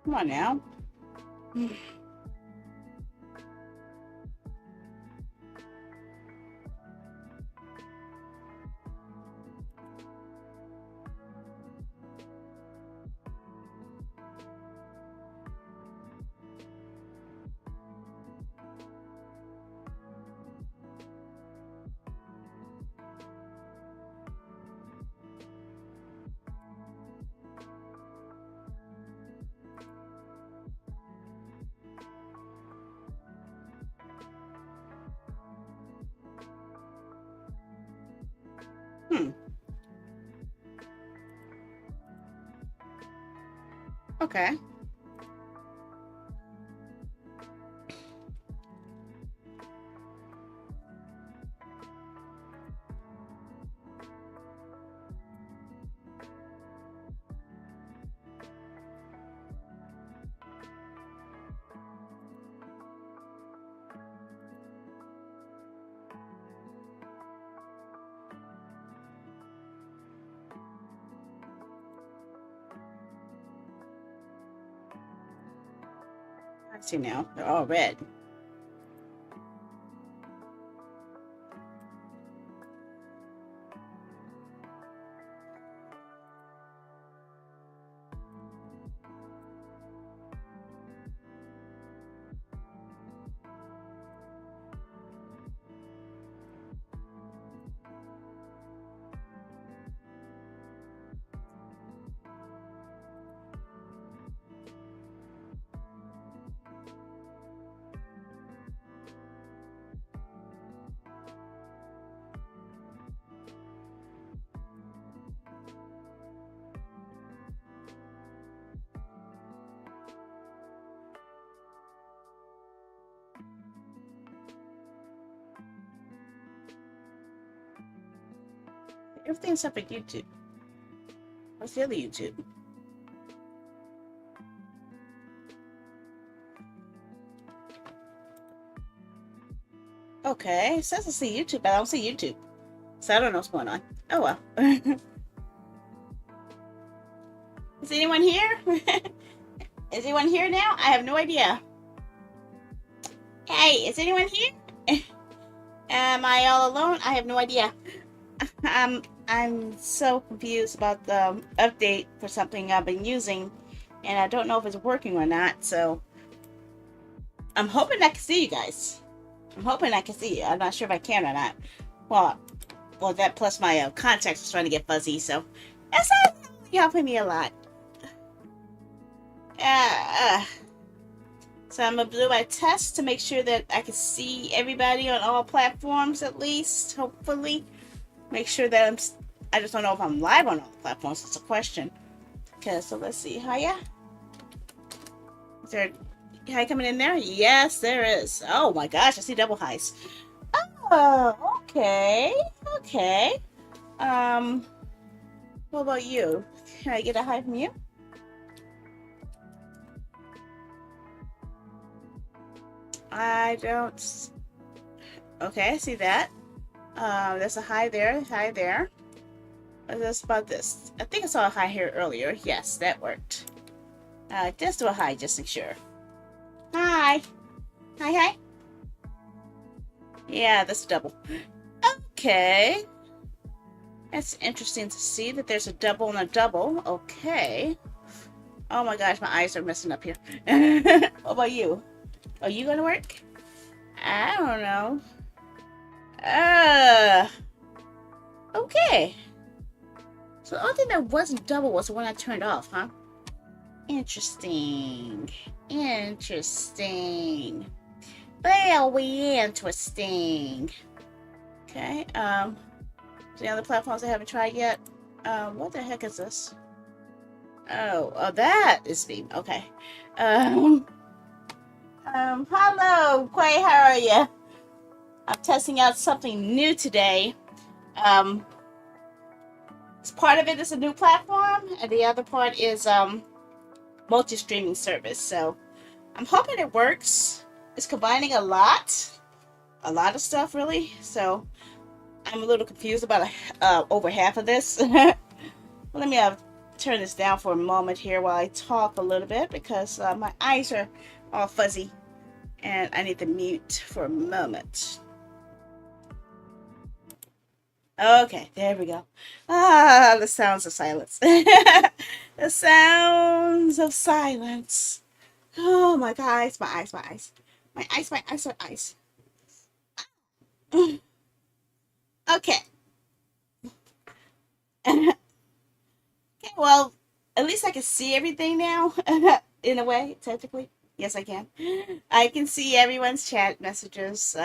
Come on now. Hmm. Okay. I see now. They're all red. Everything's up at YouTube. What's the other YouTube? Okay, it says I see YouTube, but I don't see YouTube. So I don't know what's going on. Oh well. Is anyone here? Is anyone here now? I have no idea. Hey, is anyone here? Am I all alone? I have no idea. I'm so confused about the update for something I've been using, and I don't know if it's working or not. So I'm hoping I can see you guys. I'm hoping I can see you. I'm not sure if I can or not. Well, that plus my contacts was trying to get fuzzy, so that's not really helping me a lot. Uh, so I'm gonna do my test to make sure that I can see everybody on all platforms at least. Hopefully, make sure that I just don't know if I'm live on all platforms. It's a question. Okay, so let's see. Hiya. Is there a hi coming in there? Yes, there is. Oh my gosh, I see double highs. Oh, okay. Okay. What about you? Can I get a hi from you? I don't. Okay, I see that. There's a hi there. Hi there. What's about this? I think I saw a hi here earlier. Yes, that worked. Just do a hi, just to make sure. Hi. Hi, hi. Yeah, that's a double. Okay. That's interesting to see that there's a double and a double. Okay. Oh my gosh, my eyes are messing up here. What about you? Are you gonna work? I don't know. Uh, okay. So the only thing that wasn't double was the one I turned off, huh? Interesting. Interesting. Very interesting. Okay, the other platforms I haven't tried yet. What the heck is this? Oh, that is Steam. Okay. Um, Hello, Quay, how are you? I'm testing out something new today. Um, Part of it is a new platform, and the other part is multi-streaming service. So I'm hoping it works. It's combining a lot of stuff, really. So I'm a little confused about over half of this. Let me turn this down for a moment here while I talk a little bit because my eyes are all fuzzy and I need to mute for a moment. Okay, there we go. Ah, the sounds of silence. The sounds of silence. Oh my eyes, my eyes, my eyes. My eyes, my eyes, my eyes. Okay. Okay, well, at least I can see everything now. In a way, technically. Yes, I can. I can see everyone's chat messages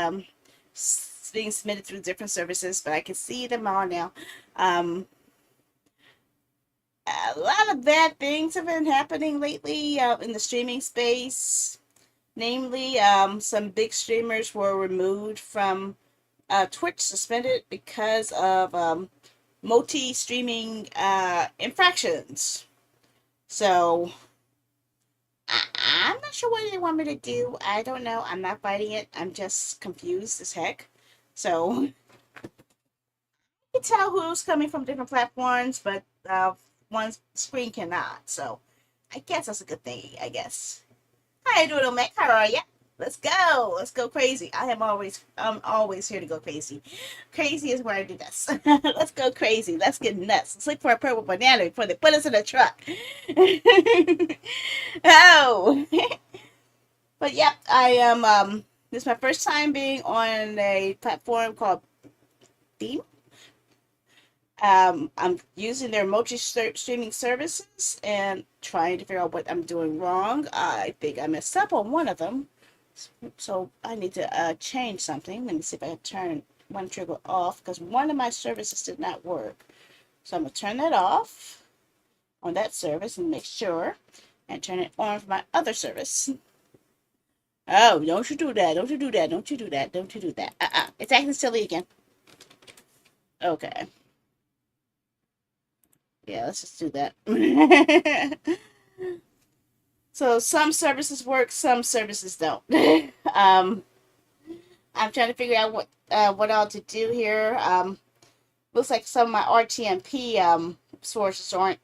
being submitted through different services, but I can see them all now. Um, a lot of bad things have been happening lately in the streaming space. Namely, some big streamers were removed from Twitch, suspended because of multi-streaming infractions. So I'm not sure what they want me to do. I don't know. I'm not fighting it. I'm just confused as heck. So you can tell who's coming from different platforms, but one screen cannot. So I guess that's a good thing, I guess. Hi, Doodle Mac. How are ya? Let's go. Let's go crazy. I'm always here to go crazy. Crazy is where I do this. Let's go crazy. Let's get nuts. Let's look for a purple banana before they put us in a truck. Oh. But yep, I am this is my first time being on a platform called Beam. I'm using their multi-streaming services and trying to figure out what I'm doing wrong. I think I messed up on one of them, so I need to change something. Let me see if I can turn one trigger off because one of my services did not work. So I'm gonna turn that off on that service and make sure, and turn it on for my other service. Oh, don't you do that! Don't you do that! Don't you do that! Don't you do that! It's acting silly again. Okay. Yeah, let's just do that. So some services work, some services don't. um, I'm trying to figure out what all to do here. Looks like some of my RTMP sources aren't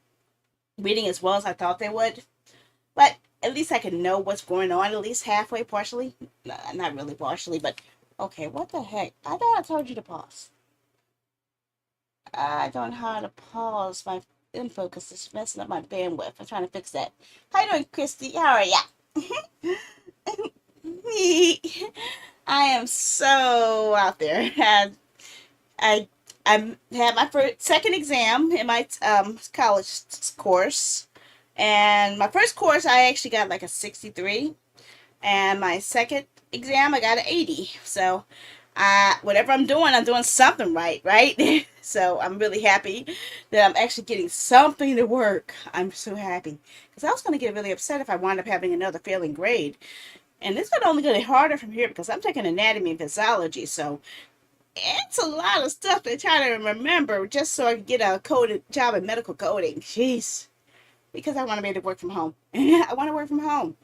reading as well as I thought they would, but at least I can know what's going on at least halfway, partially. Not really partially, but okay. What the heck? I thought I told you to pause. I don't know how to pause my info because it's messing up my bandwidth. I'm trying to fix that. How you doing, Christy? How are ya? I am so out there. I I had my second exam in my college course, and my first course I actually got like a 63, and my second exam I got an 80. So whatever I'm doing something right, right? So I'm really happy that I'm actually getting something to work. I'm so happy because I was going to get really upset if I wound up having another failing grade. And this is only going to get harder from here because I'm taking anatomy and physiology. So it's a lot of stuff to try to remember just so I can get a coded job in medical coding. Jeez. Because I want to be able to work from home. I want to work from home.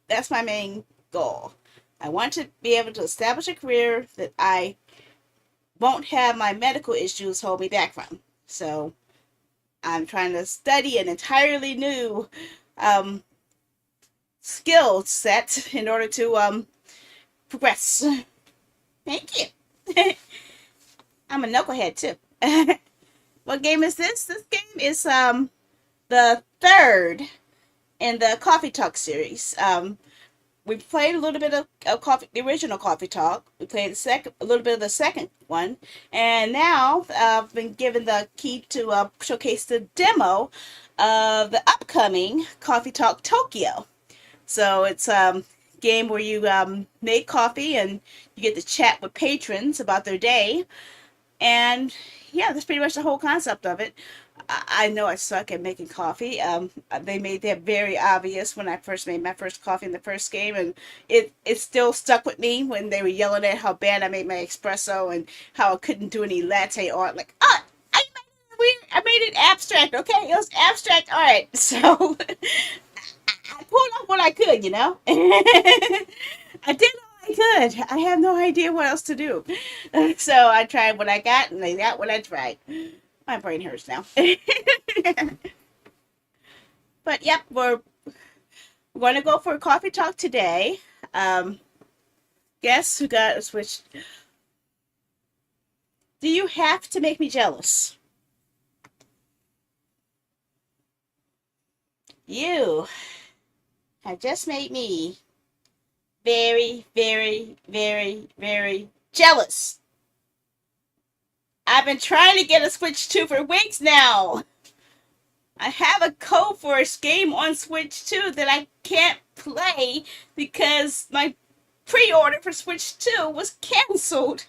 That's my main goal. I want to be able to establish a career that I won't have my medical issues hold me back from. So I'm trying to study an entirely new skill set in order to progress. Thank you. I'm a knucklehead too. What game is this? This game is the third in the Coffee Talk series. We played a little bit of the original Coffee Talk. We played a little bit of the second one, and now I've been given the key to showcase the demo of the upcoming Coffee Talk Tokyo. So it's a game where you make coffee and you get to chat with patrons about their day, and yeah, that's pretty much the whole concept of it. I know I suck at making coffee. They made that very obvious when I first made my first coffee in the first game, and it still stuck with me when they were yelling at how bad I made my espresso and how I couldn't do any latte art. Like, I made it weird. I made it abstract. Okay, it was abstract art. So I pulled off what I could, you know. I did all I could. I have no idea what else to do. So I tried what I got, and I got what I tried. My brain hurts now. But yep, we're going to go for a coffee talk today. Um, guess who got a Switch? Do you have to make me jealous? You have just made me very, very, very, very jealous. I've been trying to get a Switch 2 for weeks now. I have a code for a game on Switch 2 that I can't play because my pre-order for Switch 2 was canceled.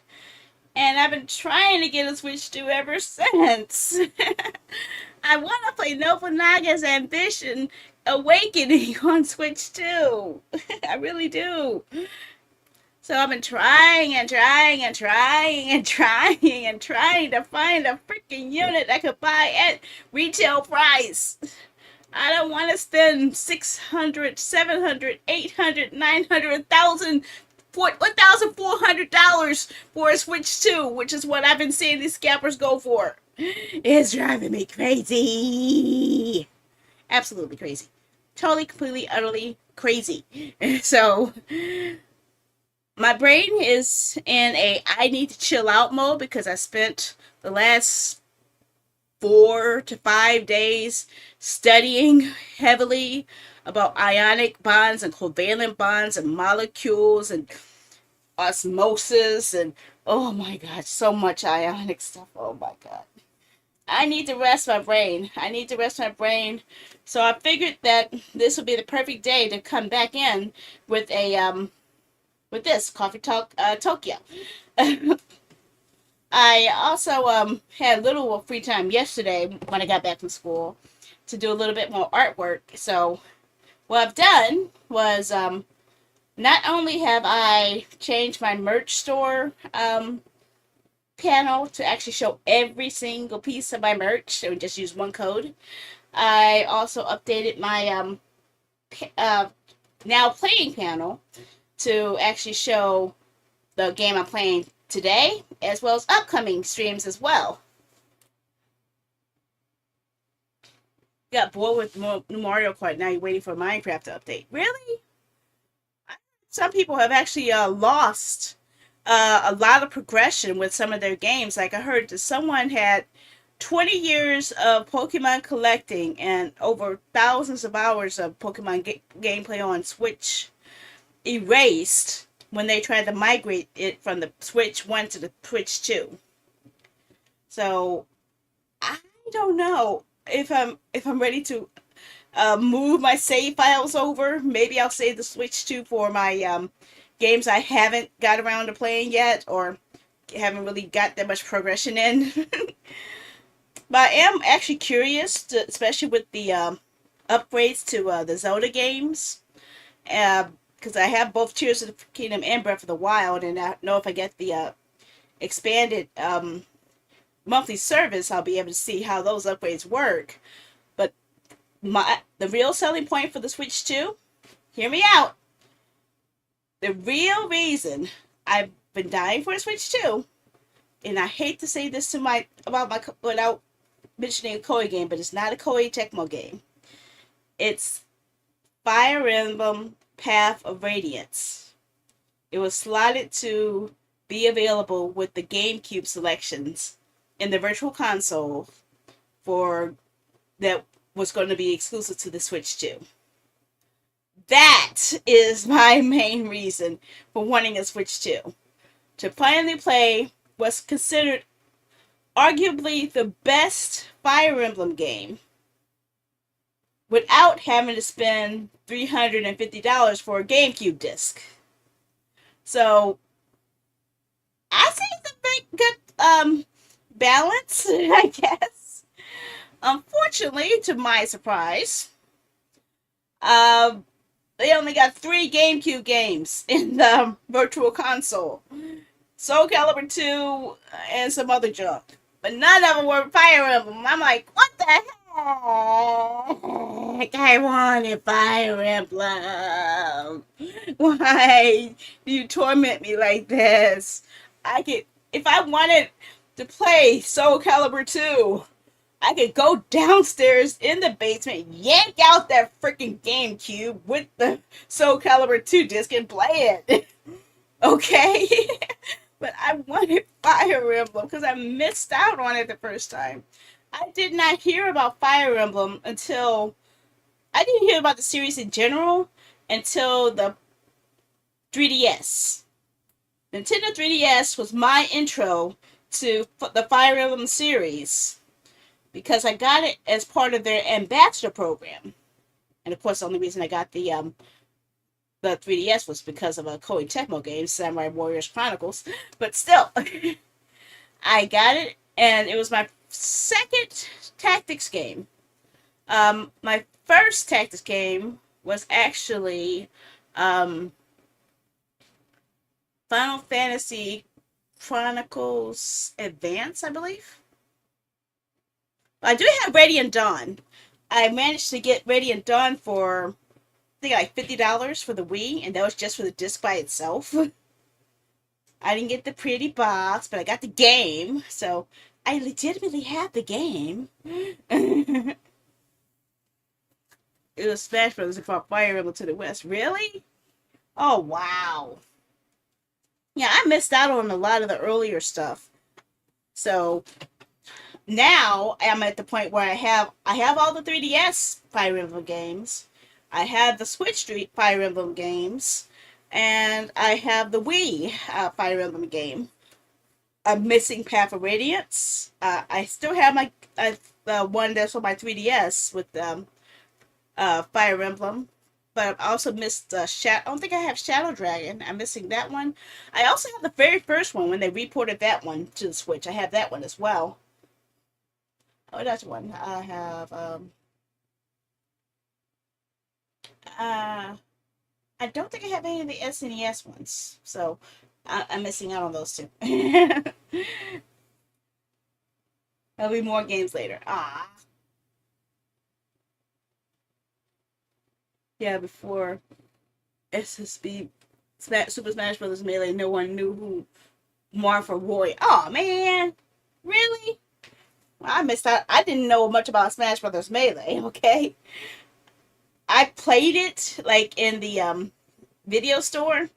And I've been trying to get a Switch 2 ever since. I want to play Nobunaga's Ambition Awakening on Switch 2. I really do. So I've been trying and trying and trying and trying and trying to find a freaking unit I could buy at retail price. I don't want to spend 600, 700, 800, 900, 1,000, $1,400 for a Switch 2, which is what I've been seeing these scalpers go for. It's driving me crazy. Absolutely crazy. Totally, completely, utterly crazy. So my brain is in a I need to chill out mode because I spent the last 4 to 5 days studying heavily about ionic bonds and covalent bonds and molecules and osmosis and oh my god, so much ionic stuff. Oh my god. I need to rest my brain. I need to rest my brain. So I figured that this would be the perfect day to come back in with a with this Coffee Talk Tokyo. I also had a little free time yesterday when I got back from school to do a little bit more artwork. So what I've done was not only have I changed my merch store panel to actually show every single piece of my merch, so we just use one code. I also updated my now playing panel to actually show the game I'm playing today, as well as upcoming streams as well. Got bored with Mario Kart, now you're waiting for Minecraft to update. Really? Some people have actually lost a lot of progression with some of their games. Like I heard that someone had 20 years of Pokemon collecting and over thousands of hours of Pokemon gameplay on Switch erased when they tried to migrate it from the Switch 1 to the Switch 2. So I don't know if I'm ready to move my save files over. Maybe I'll save the Switch 2 for my games I haven't got around to playing yet or haven't really got that much progression in. But I am actually curious, especially with the upgrades to the Zelda games. Because I have both Tears of the Kingdom and Breath of the Wild, and I know if I get the expanded monthly service, I'll be able to see how those upgrades work. But the real selling point for the Switch 2, hear me out. The real reason I've been dying for a Switch 2, and I hate to say this without mentioning a Koei game, but it's not a Koei Tecmo game. It's Fire Emblem Path of Radiance. It was slotted to be available with the GameCube selections in the Virtual Console that was going to be exclusive to the Switch 2. That is my main reason for wanting a Switch 2. To finally play what's considered arguably the best Fire Emblem game without having to spend $350 for a GameCube disc. So I think it's a very good balance, I guess. Unfortunately, to my surprise, they only got 3 GameCube games in the Virtual Console. Soul Calibur 2 and some other junk. But none of them were Fire Emblem. I'm like, what the heck? I wanted Fire Emblem. Why do you torment me like this? If I wanted to play Soul Calibur 2, I could go downstairs in the basement, yank out that freaking GameCube with the Soul Calibur 2 disc and play it. Okay? But I wanted Fire Emblem because I missed out on it the first time. I did not hear about Fire Emblem until I didn't hear about the series in general until the 3DS. Nintendo 3DS was my intro to the Fire Emblem series because I got it as part of their ambassador program. And of course, the only reason I got the 3DS was because of a Koei Tecmo game, Samurai Warriors Chronicles. But still, I got it, and it was my second tactics game. My first tactics game was actually Final Fantasy Chronicles Advance, I believe. I do have Radiant Dawn. I managed to get Radiant Dawn for I think like $50 for the Wii, and that was just for the disc by itself. I didn't get the pretty box, but I got the game, so I legitimately have the game. It was Smash Brothers and Fire Emblem to the West. Really? Oh wow. Yeah, I missed out on a lot of the earlier stuff. So now I'm at the point where I have all the 3DS Fire Emblem games. I have the Switch Street Fire Emblem games, and I have the Wii Fire Emblem game. I'm missing Path of Radiance. I still have my the one that's on my 3DS with Fire Emblem, but I also missed I don't think I have Shadow Dragon. I'm missing that one. I also have the very first one when they reported that one to the Switch. I have that one as well. Oh, that's one. I have uh I don't think I have any of the SNES ones, so I'm missing out on those two. There'll be more games later. Ah, yeah. Before SSB Super Smash Bros. Melee, no one knew who Martha Roy. Oh man, really? Well, I missed out. I didn't know much about Smash Bros. Melee. Okay, I played it like in the video store,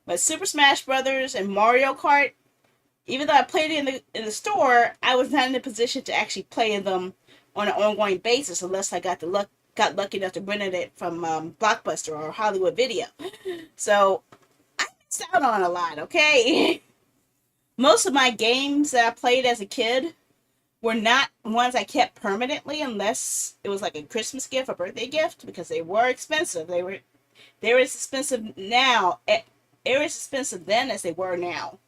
but Super Smash Brothers and Mario Kart, even though I played it in the store, I was not in a position to actually play them on an ongoing basis unless I got lucky enough to rent it from Blockbuster or Hollywood Video. So I missed out on a lot. Okay, most of my games that I played as a kid were not ones I kept permanently unless it was like a Christmas gift or birthday gift because they were expensive. They're as expensive now. They're as expensive then as they were now.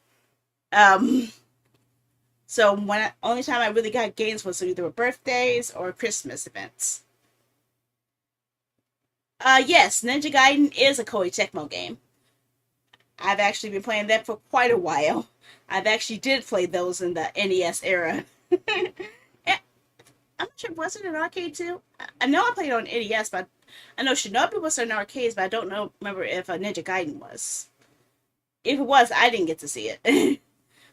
Um, so only time I really got games was either birthdays or Christmas events. Yes, Ninja Gaiden is a Koei Tecmo game. I've actually been playing that for quite a while. I've actually did play those in the NES era. I'm not sure, was it an arcade too? I know I played on NES, but I know Shinobi was in arcades, but I don't remember if Ninja Gaiden was. If it was, I didn't get to see it.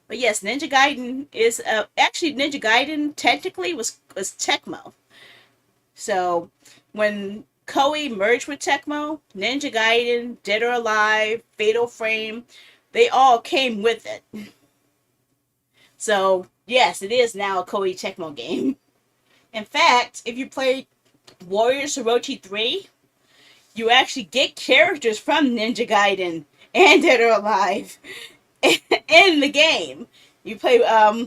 But yes, Ninja Gaiden is actually Ninja Gaiden technically was Tecmo. So when Koei merged with Tecmo, Ninja Gaiden, Dead or Alive, Fatal Frame, they all came with it. So yes, it is now a Koei Tecmo game. In fact, if you play Warriors Orochi 3, you actually get characters from Ninja Gaiden and Dead or Alive in the game. You play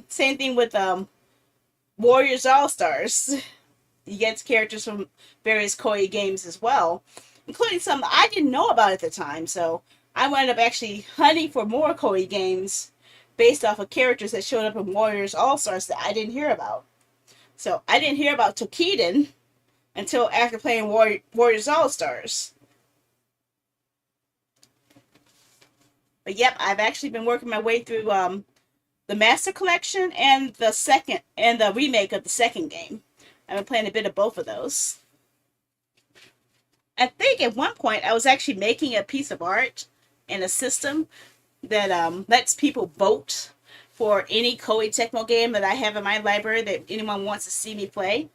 same thing with Warriors All Stars. You get characters from various Koei games as well, including some I didn't know about at the time. So I wound up actually hunting for more Koei games based off of characters that showed up in Warriors All Stars that I didn't hear about. So I didn't hear about Tokiden until after playing Warriors All Stars. But yep, I've actually been working my way through the Master Collection and the remake of the second game. I've been playing a bit of both of those. I think at one point I was actually making a piece of art in a system that lets people vote for any Koei Tecmo game that I have in my library that anyone wants to see me play.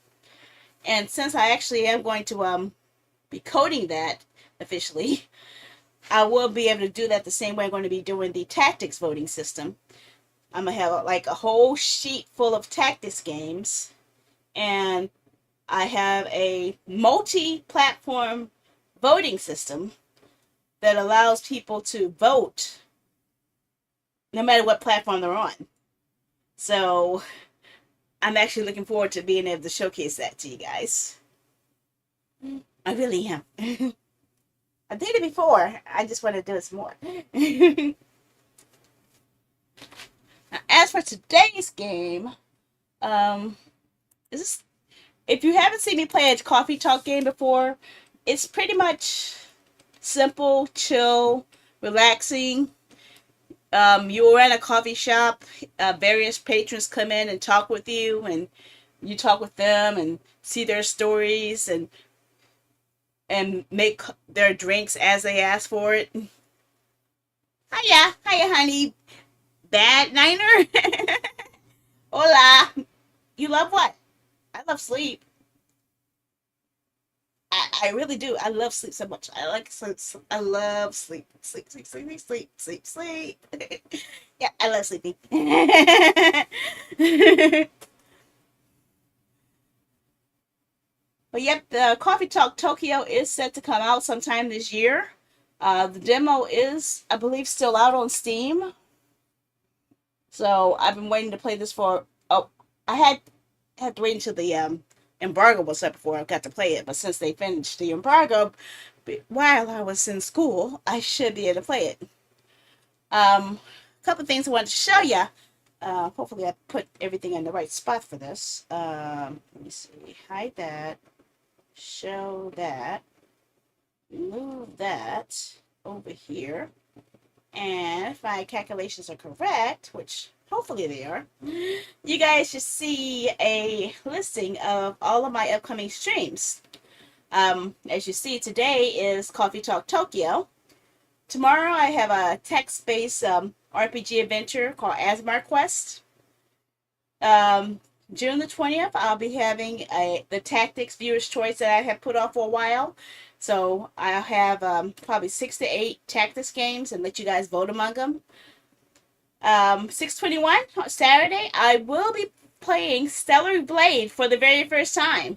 And since I actually am going to be coding that officially, I will be able to do that the same way I'm going to be doing the tactics voting system. I'm going to have like a whole sheet full of tactics games, and I have a multi-platform voting system that allows people to vote no matter what platform they're on. So I'm actually looking forward to being able to showcase that to you guys. I really am. I did it before. I just want to do it some more. Now, as for today's game, is this, if you haven't seen me play a coffee talk game before, it's pretty much simple, chill, relaxing. You're in a coffee shop. Various patrons come in and talk with you, and you talk with them and see their stories and make their drinks as they ask for it. Hiya, hiya, honey. Bad Niner. Hola. You love what? I love sleep. I really do. I love sleep so much. I like sleep. I love sleep. Sleep, sleep, sleep, sleep, sleep, sleep. Yeah, I love sleeping. But yep, the Coffee Talk Tokyo is set to come out sometime this year. The demo is, I believe, still out on Steam. So I've been waiting to play this for. Oh, I had to wait until the embargo was up before I got to play it. But since they finished the embargo while I was in school, I should be able to play it. A couple of things I wanted to show you. Hopefully I put everything in the right spot for this. Let me see. Hide that. Show that. Move that over here. And if my calculations are correct, which hopefully they are, you guys should see a listing of all of my upcoming streams. As you see, today is Coffee Talk Tokyo. Tomorrow I have a text-based RPG adventure called Asmar Quest. June the 20th, I'll be having the Tactics Viewer's Choice that I have put off for a while. So I'll have probably 6 to 8 tactics games and let you guys vote among them. 6/21 on Saturday, I will be playing Stellar Blade for the very first time.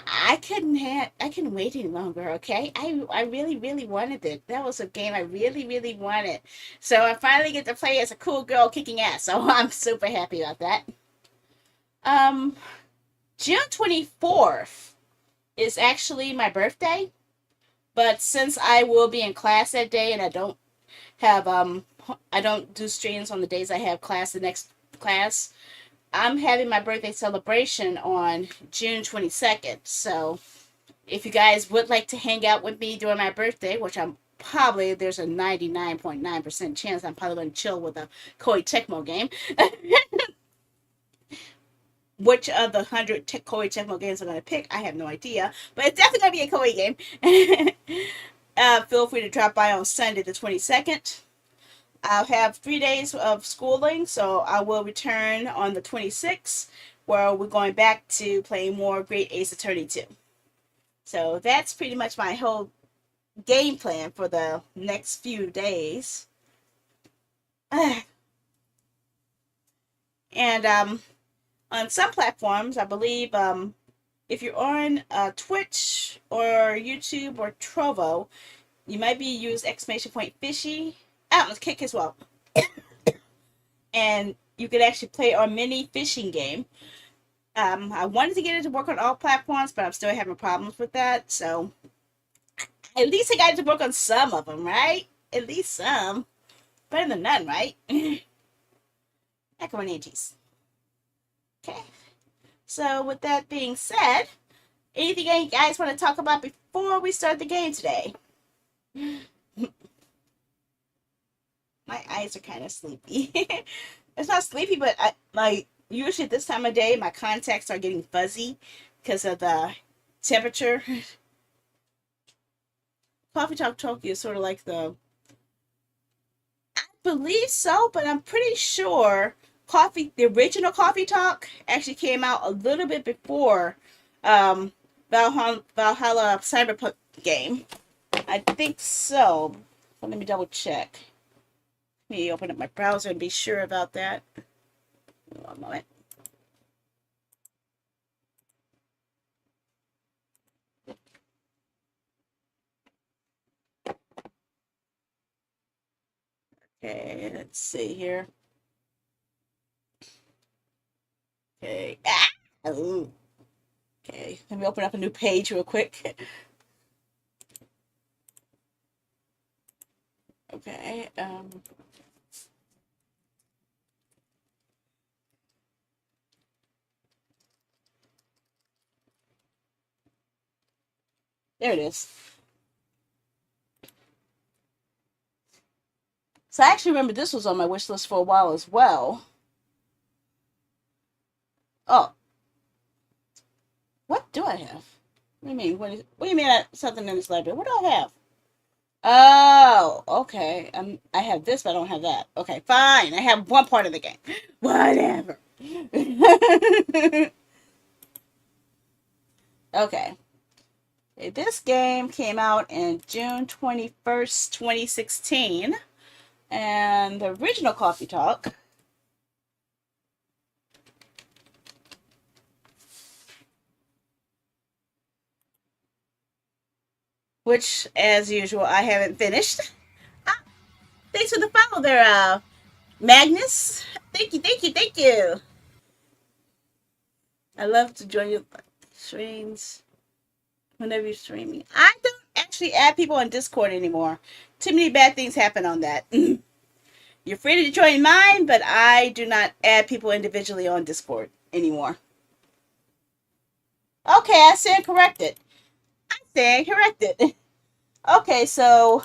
I couldn't wait any longer. Okay, I really wanted it. That was a game I really wanted. So I finally get to play as a cool girl kicking ass. So I'm super happy about that. Um, June 24th is actually my birthday, but since I will be in class that day and I don't do streams on the days I have class the next class, I'm having my birthday celebration on June 22nd. So if you guys would like to hang out with me during my birthday, which there's a 99.9% chance I'm probably going to chill with a Koei Tecmo game. Which of the 100 Koei Tecmo games I'm going to pick, I have no idea. But it's definitely going to be a Koei game. Feel free to drop by on Sunday the 22nd. I'll have 3 days of schooling, so I will return on the 26th, where we're going back to play more Great Ace Attorney 2. So that's pretty much my whole game plan for the next few days. And on some platforms, I believe, if you're on Twitch or YouTube or Trovo, you might be use !fishy. Let's kick as well. And you could actually play our mini fishing game. I wanted to get it to work on all platforms, but I'm still having problems with that. So at least I got it to work on some of them, right? At least some. Better than none, right? Macaroni Okay. So with that being said, anything you guys want to talk about before we start the game today? My eyes are kind of sleepy. It's not sleepy, but usually at this time of day, my contacts are getting fuzzy because of the temperature. Coffee Talk Tokyo is sort of like believe so, but I'm pretty sure the original Coffee Talk actually came out a little bit before um, Valhalla Cyberpunk game. I think so. Let me double check. Let me open up my browser and be sure about that. One moment. Okay, let's see here. Okay. Ah! Oh. Okay, let me open up a new page real quick. Okay. There it is. So I actually remember this was on my wish list for a while as well. Oh, what do I have? What do you mean? What do you mean something in this library? What do I have? Oh, okay. I have this, but I don't have that. Okay, fine. I have one part of the game. Whatever. Okay. This game came out in June 21st, 2016. And the original Coffee Talk which, as usual, I haven't finished. Ah, thanks for the follow there, Magnus. Thank you, thank you, thank you. I love to join your streams whenever you're streaming. I don't actually add people on Discord anymore. Too many bad things happen on that. You're free to join mine, but I do not add people individually on Discord anymore. Okay, I stand corrected. I stand corrected. Okay, so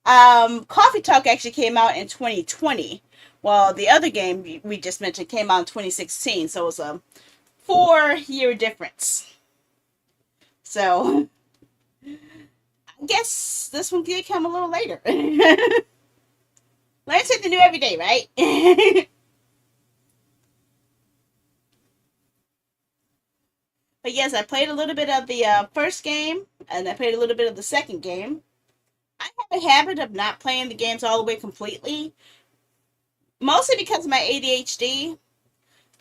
Coffee Talk actually came out in 2020, while the other game we just mentioned came out in 2016. So it was a 4-year difference. So I guess this one did come a little later. Learn something new every day, right? But yes, I played a little bit of the first game, and I played a little bit of the second game. I have a habit of not playing the games all the way completely, mostly because of my ADHD.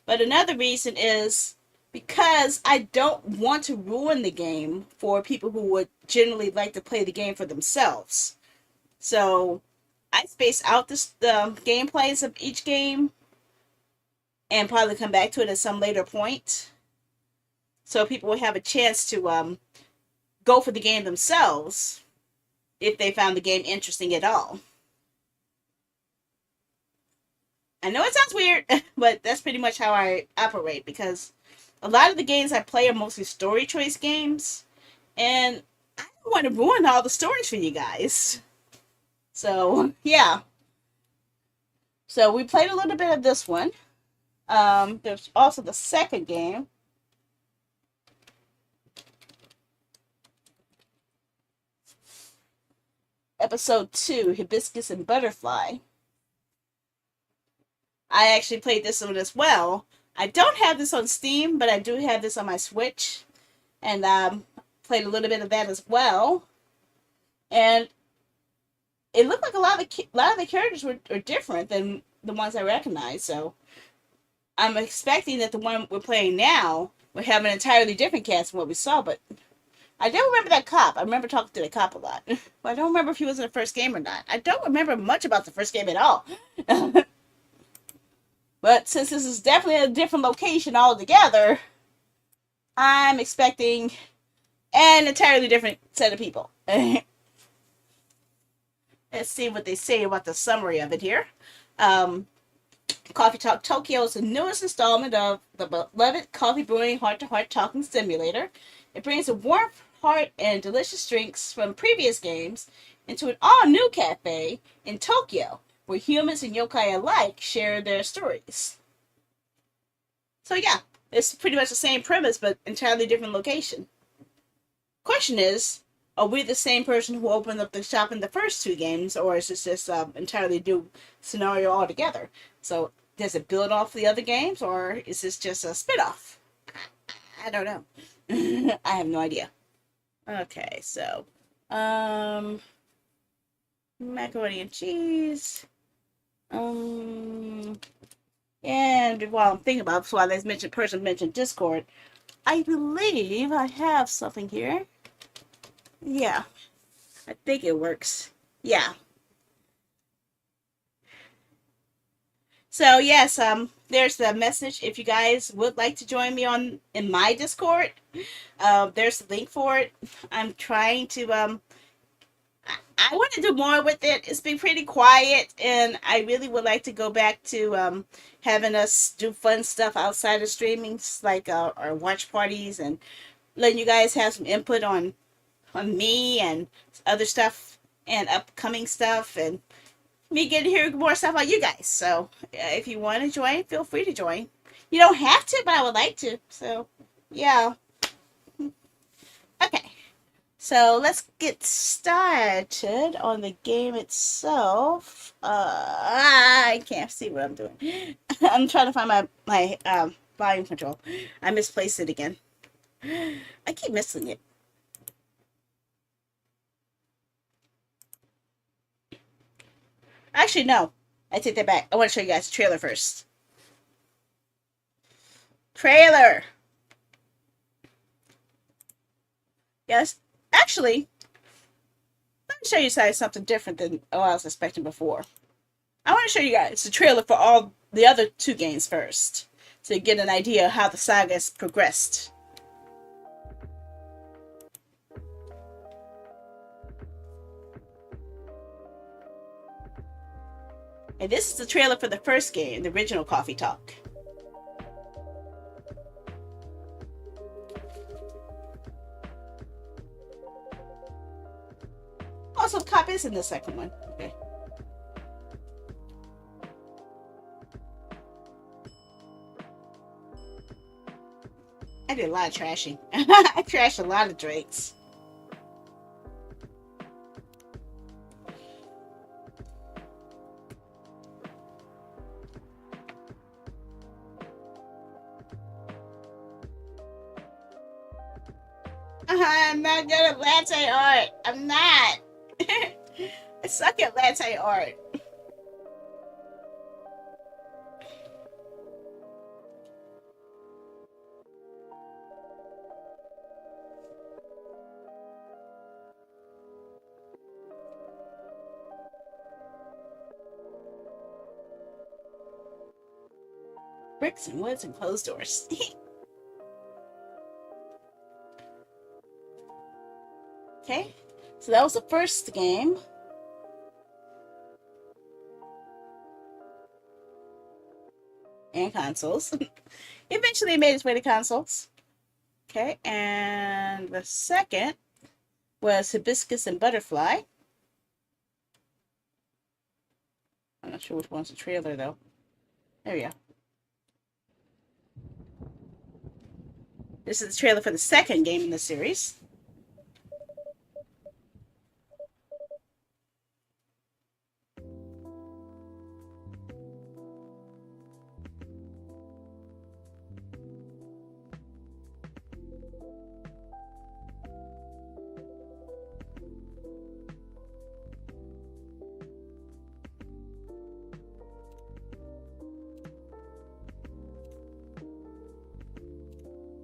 But another reason is because I don't want to ruin the game for people who would generally like to play the game for themselves. So I space out the gameplays of each game and probably come back to it at some later point. So people will have a chance to go for the game themselves if they found the game interesting at all. I know it sounds weird, but that's pretty much how I operate because a lot of the games I play are mostly story choice games, and I don't want to ruin all the stories for you guys. So, yeah. So, we played a little bit of this one. There's also the second game. Episode 2, Hibiscus and Butterfly. I actually played this one as well. I don't have this on Steam, but I do have this on my Switch, and played a little bit of that as well. And it looked like a lot of the characters were different than the ones I recognize. So I'm expecting that the one we're playing now will have an entirely different cast from what we saw. But I do remember that cop. I remember talking to the cop a lot. But I don't remember if he was in the first game or not. I don't remember much about the first game at all. But since this is definitely a different location altogether, I'm expecting an entirely different set of people. Let's see what they say about the summary of it here. Coffee Talk Tokyo is the newest installment of the beloved coffee brewing heart-to-heart talking simulator. It brings a warm heart and delicious drinks from previous games into an all-new cafe in Tokyo, where humans and yokai alike share their stories. So yeah, it's pretty much the same premise, but entirely different location. Question is, are we the same person who opened up the shop in the first two games, or is this just entirely new scenario altogether? So does it build off the other games, or is this just a spinoff? I don't know. I have no idea. Okay, so um, macaroni and cheese. Um, and while I'm thinking about, so while this person mentioned Discord, I believe I have something here. Yeah, I think it works. Yeah. So yes, there's the message. If you guys would like to join me on in my Discord, there's the link for it. I'm trying to I want to do more with it. It's been pretty quiet, and I really would like to go back to having us do fun stuff outside of streaming, like our watch parties, and letting you guys have some input on me and other stuff and upcoming stuff, and me getting to hear more stuff about you guys. So if you want to join, feel free to join. You don't have to, but I would like to. So yeah. Okay. So let's get started on the game itself. I can't see what I'm doing. I'm trying to find my volume control. I misplaced it again. I keep missing it. Actually, no. I take that back. I want to show you guys the trailer first. Trailer. Yes. Actually, let me show you guys something different than what I was expecting before. I want to show you guys the trailer for all the other two games first, so you get an idea of how the saga has progressed. And this is the trailer for the first game, the original Coffee Talk. Also, Cop is in the second one. Okay. I did a lot of trashing. I trashed a lot of Drakes. I'm not good at latte art. I'm not. I suck at latte art. Bricks and woods and closed doors. Okay, so that was the first game. And consoles. Eventually made its way to consoles. Okay, and the second was Hibiscus and Butterfly. I'm not sure which one's the trailer though. There we go. This is the trailer for the second game in the series.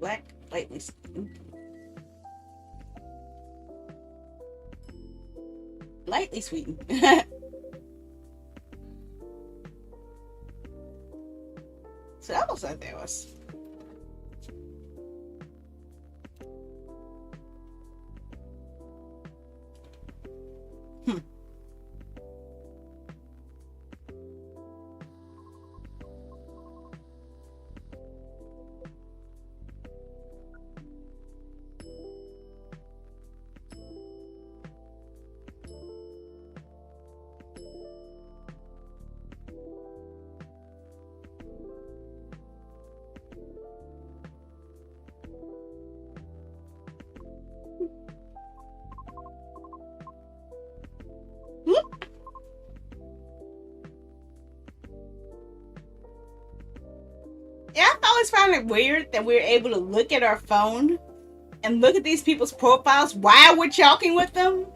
Black, lightly sweetened. Lightly sweetened. So that looks like there was. Hmm. Yeah, I've always found it weird that we're able to look at our phone and look at these people's profiles while we're talking with them.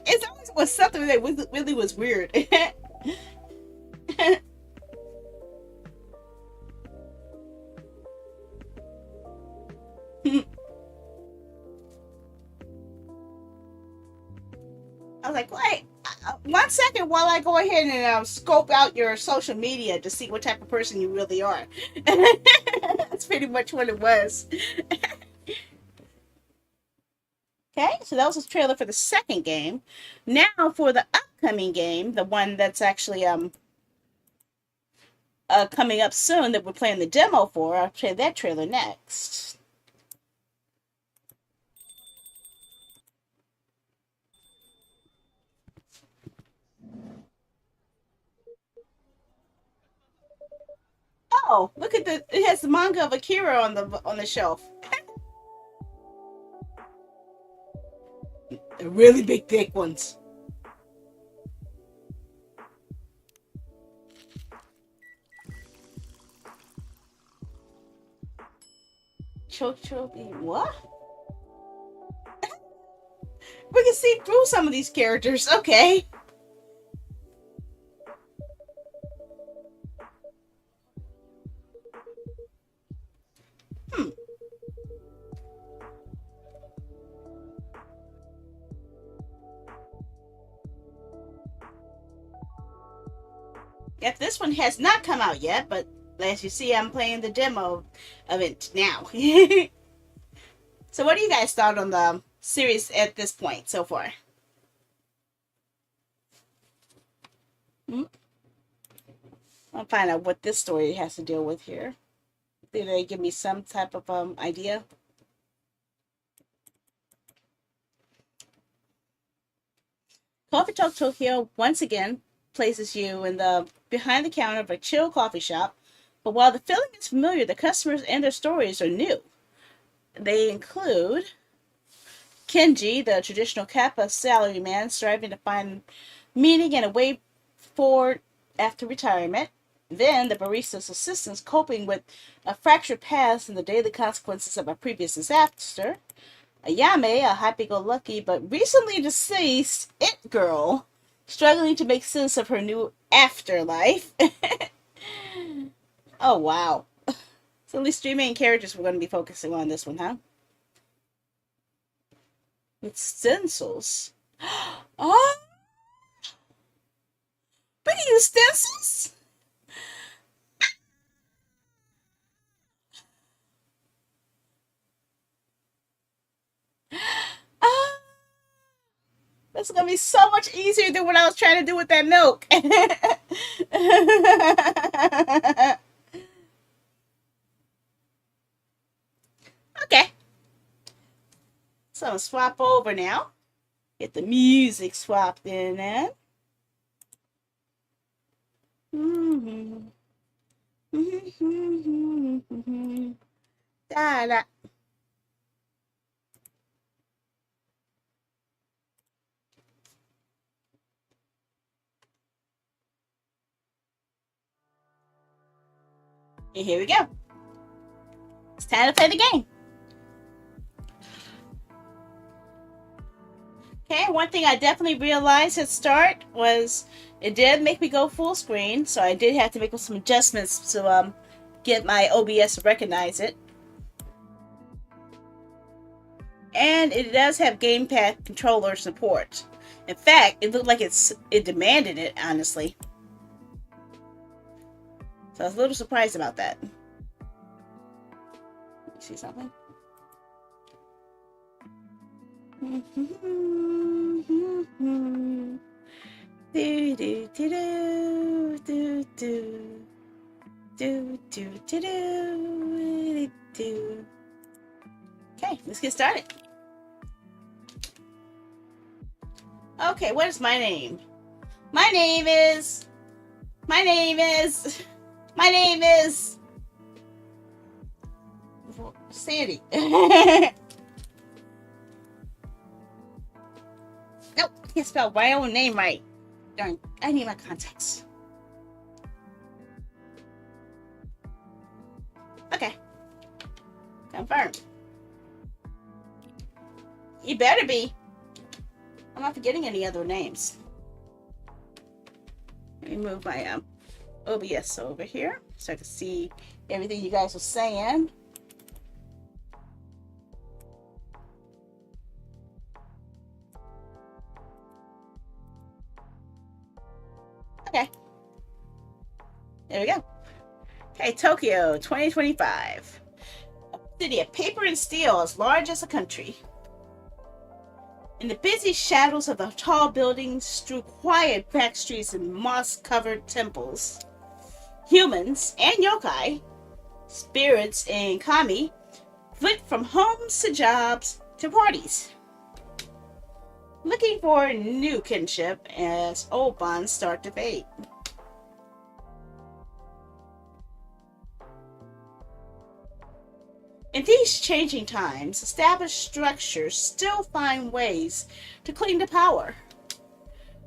It's always was something that was, really was weird. I was like, wait, 1 second while I go ahead and scope out your social media to see what type of person you really are. That's pretty much what it was. Okay, so that was the trailer for the second game. Now for the upcoming game, the one that's actually coming up soon that we're playing the demo for. I'll play that trailer next. Oh, look at it has the manga of Akira on the shelf. The really big thick ones. Chochobi, what? We can see through some of these characters. Okay. Hmm. Yep, this one has not come out yet, but as you see, I'm playing the demo of it now. So what do you guys thought on the series at this point so far? Hmm? I'll find out what this story has to deal with here. Did they give me some type of idea? Coffee Talk Tokyo once again places you in the behind the counter of a chill coffee shop, but while the feeling is familiar, the customers and their stories are new. They include Kenji, the traditional Kappa salaryman striving to find meaning and a way forward after retirement. Then the barista's assistants coping with a fractured past and the daily consequences of a previous disaster. Ayame, a happy-go-lucky but recently deceased it girl, struggling to make sense of her new afterlife. Oh, wow. So at least 3 main characters we're going to be focusing on this one, huh? With stencils. Oh, we can use stencils? Oh, that's going to be so much easier than what I was trying to do with that milk. Okay. So I'm going to swap over now. Get the music swapped in there. Mm-hmm. Mm-hmm. Da, da. And here we go. It's time to play the game. Okay, one thing I definitely realized at start was it did make me go full screen, so I did have to make some adjustments to get my OBS to recognize it. And it does have gamepad controller support. In fact, it looked like it demanded it, honestly. So I was a little surprised about that. You see something? Do do do do do do do do do. Okay, let's get started. Okay, what is my name? My name is Sandy. Nope, can't spell my own name right. Darn, I need my contacts. Okay. Confirmed. You better be. I'm not forgetting any other names. Let me move my OBS over here so I can see everything you guys are saying. Okay. There we go. Okay, Tokyo 2025. A city of paper and steel as large as a country. In the busy shadows of the tall buildings, through quiet back streets and moss-covered temples, humans and yokai, spirits and kami, flit from homes to jobs to parties, looking for new kinship as old bonds start to fade. In these changing times, established structures still find ways to cling to power,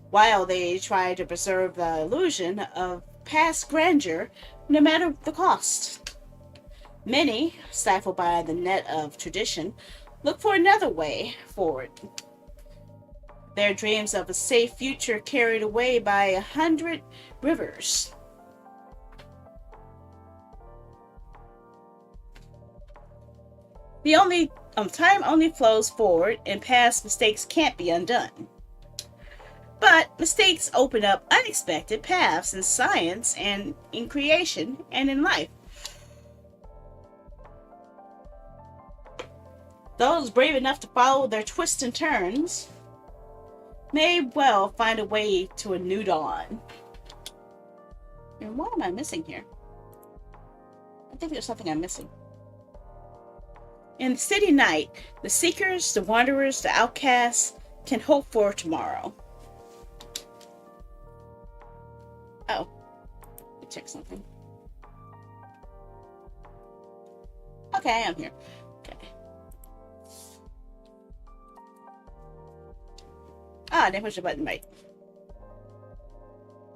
while they try to preserve the illusion of past grandeur no matter the cost. Many, stifled by the net of tradition, look for another way forward. Their dreams of a safe future carried away by 100 rivers. Time only flows forward, and past mistakes can't be undone. But mistakes open up unexpected paths in science and in creation and in life. Those brave enough to follow their twists and turns may well find a way to a new dawn. And what am I missing here? I think there's something I'm missing. In the city night, the seekers, the wanderers, the outcasts can hope for tomorrow. Oh, let me check something. Okay, I'm here. Okay. Ah, I didn't push the button right.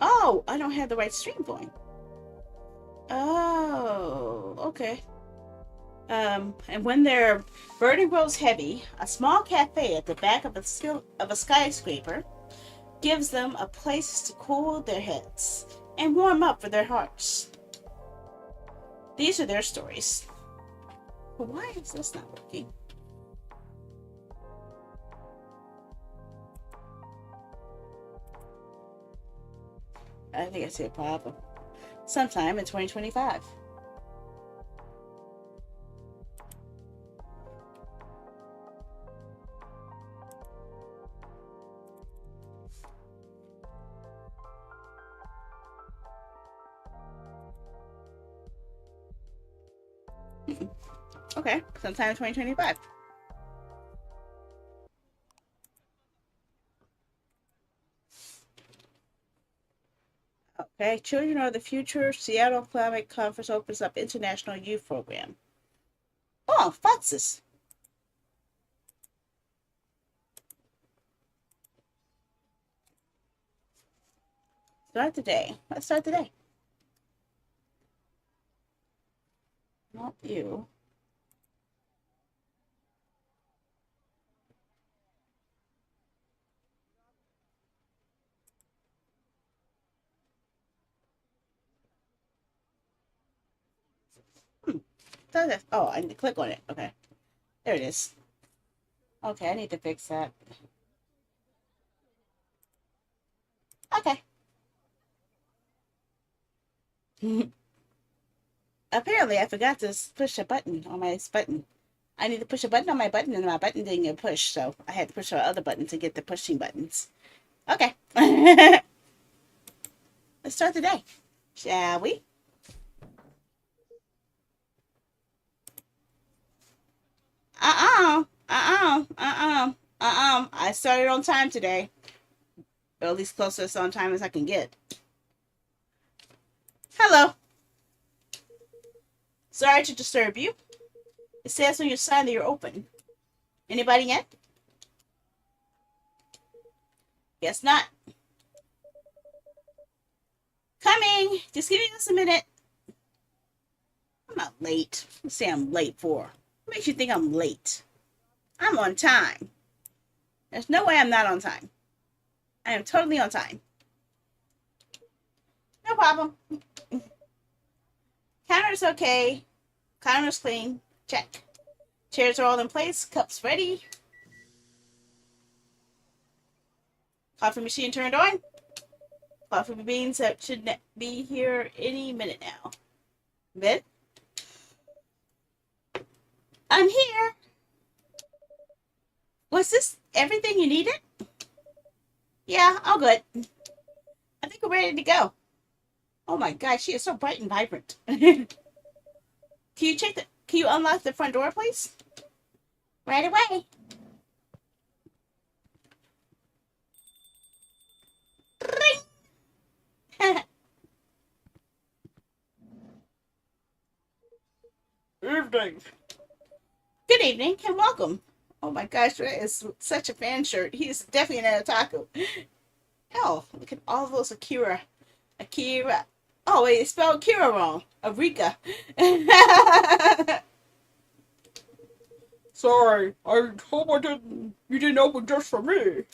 Oh, I don't have the right stream going. Oh, okay. And when their burden grows heavy, a small cafe at the back of a skyscraper gives them a place to cool their heads and warm up for their hearts. These are their stories. But why is this not working? I think I see a problem. Sometime in 2025. Okay, sometime in 2025. Okay, Children Are the Future. Seattle Climate Conference opens up International Youth Program. Oh, Foxes. Start the day. Let's start the day. Not you. Oh, I need to click on it. Okay. There it is. Okay, I need to fix that. Okay. Apparently, I forgot to push a button on my button. I need to push a button on my button, and my button didn't get pushed, so I had to push the other button to get the pushing buttons. Okay. Let's start the day, shall we? I started on time today. Or at least closest on time as I can get. Hello. Sorry to disturb you. It says on your sign that you're open. Anybody yet? Guess not. Coming. Just giving us a minute. I'm not late. Let's say I'm late for. What makes you think I'm late? I'm on time. There's no way I'm not on time. I am totally on time. No problem. Counter's okay. Counter's clean. Check. Chairs are all in place. Cups ready. Coffee machine turned on. Coffee beans should be here any minute now. Bed. I'm here. Was this everything you needed? Yeah, all good. I think we're ready to go. Oh my gosh, she is so bright and vibrant. Can you unlock the front door, please? Right away. Evening. Good evening and welcome. Oh my gosh, that is such a fan shirt. He's definitely an otaku. Oh, look at all those Akira. Akira. Oh, wait, it spelled Akira wrong. Arika. Sorry, I hope you didn't open just for me.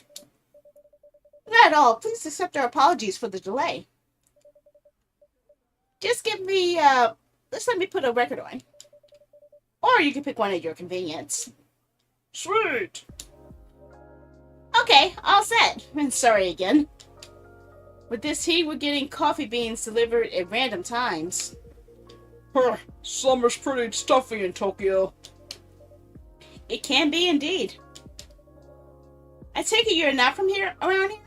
Not at all. Please accept our apologies for the delay. Just give me, just let me put a record on. Or you can pick one at your convenience. Sweet. Okay, all set. Sorry again. With this heat, we're getting coffee beans delivered at random times. Summer's pretty stuffy in Tokyo. It can be indeed. I take it you're not from here, around here?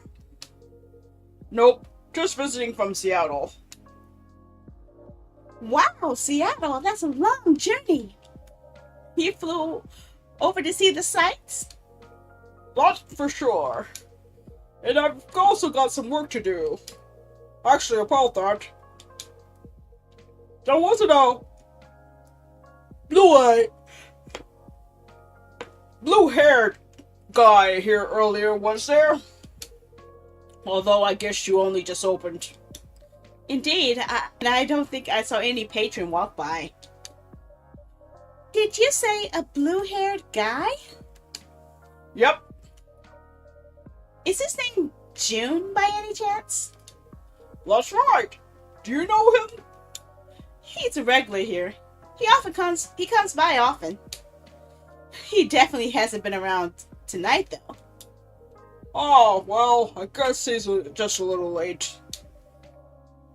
Nope, just visiting from Seattle. Wow, Seattle, that's a long journey. You flew over to see the sights? That's for sure. And I've also got some work to do. Actually, about that. There wasn't a blue-haired guy here earlier, was there? Although I guess you only just opened. Indeed, I don't think I saw any patron walk by. Did you say a blue-haired guy? Yep. Is his name June by any chance? That's right. Do you know him? He's a regular here. He comes by often. He definitely hasn't been around tonight though. Oh, well, I guess he's just a little late.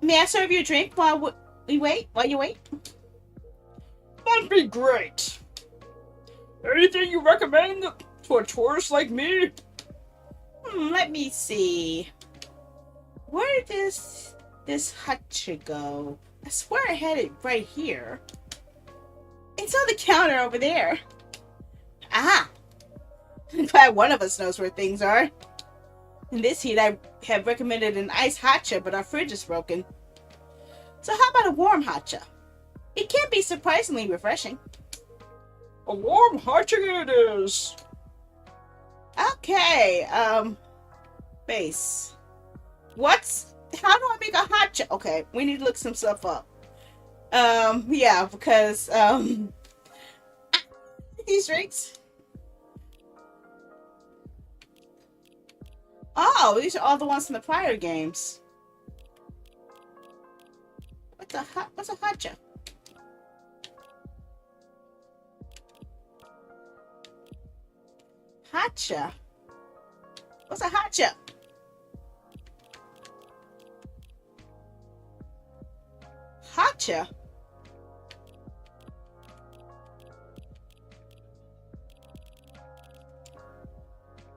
May I serve you a drink while you wait? That'd be great. Anything you recommend to a tourist like me? Let me see. Where did this hutcha go? I swear I had it right here. It's on the counter over there. Ah! I'm glad one of us knows where things are. In this heat, I have recommended an iced hotcha, but our fridge is broken. So how about a warm hotcha? It can be surprisingly refreshing. A warm hotcha it is. Okay, base. How do I make a hotcha? Okay, we need to look some stuff up. Yeah, because, these drinks. Oh, these are all the ones from the prior games. What's a hotcha? Hotcha? What's a hotcha? Hotcha?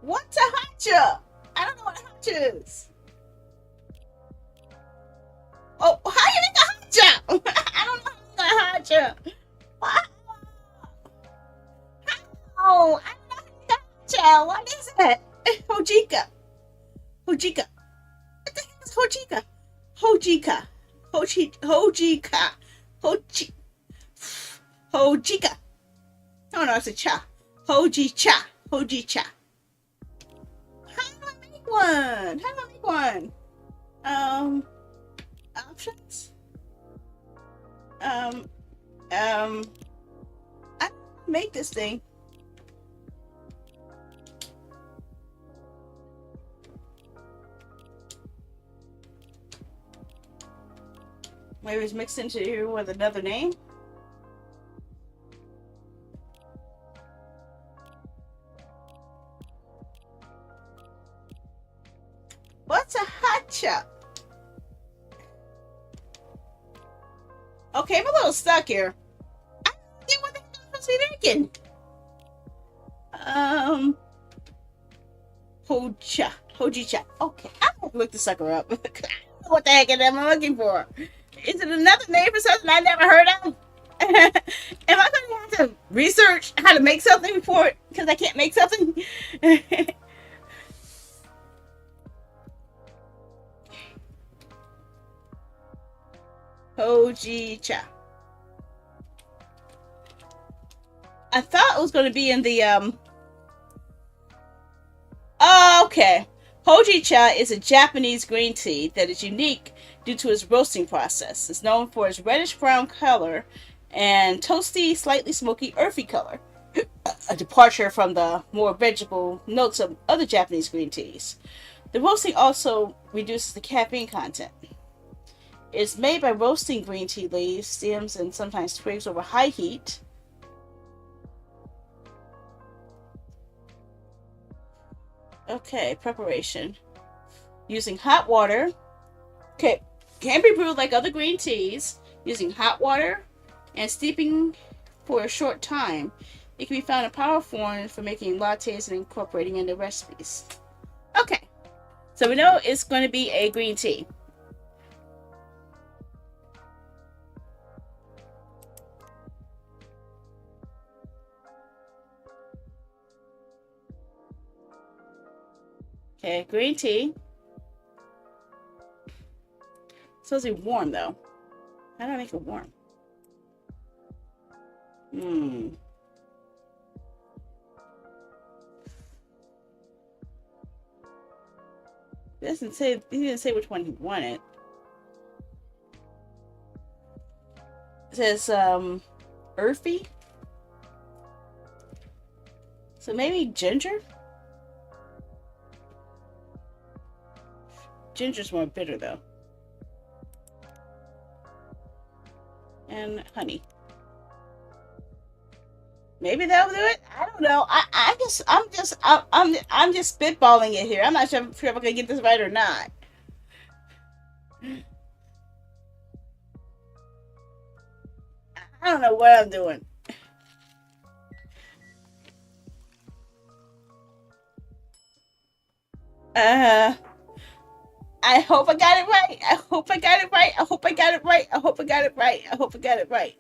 What's a hotcha? I don't know what a hotcha is. Oh, how you make a hotcha? I don't know how to make a hotcha. What? Oh, I don't know how to make a hotcha. What is it? Hojika. Hojika. What the heck is Hojika? Hojika. Hojika. Hojika. Oh no, it's a cha. Hojicha. Hojicha. How do I make one? How do I make one? Options. I make this thing. Maybe it's mixed into here with another name. What's a hot chop? Okay, I'm a little stuck here. I don't get what the heck I'm supposed to be making. Hojicha. Okay, I'm gonna look the sucker up. What the heck am I looking for? Is it another name for something I never heard of? Am I gonna have to research how to make something before it because I can't make something? Hojicha. I thought it was going to be in the Oh, okay. Hojicha is a Japanese green tea that is unique due to its roasting process. It's known for its reddish-brown color and toasty, slightly smoky, earthy color, a departure from the more vegetable notes of other Japanese green teas. The roasting also reduces the caffeine content. It's made by roasting green tea leaves, stems, and sometimes twigs over high heat. Okay, preparation. Using hot water. Okay, can be brewed like other green teas using hot water and steeping for a short time. It can be found in powder form for making lattes and incorporating into recipes. Okay, so we know it's going to be a green tea. Okay, green tea. It's supposed to be warm though. How do I make it warm? He didn't say which one he wanted. It says earthy. So maybe ginger? Ginger's more bitter though. And honey. Maybe that'll do it. I don't know. I'm just spitballing it here. I'm not sure if I'm gonna get this right or not. I don't know what I'm doing. I hope I got it right. I hope I got it right. I hope I got it right. I hope I got it right. I hope I got it right.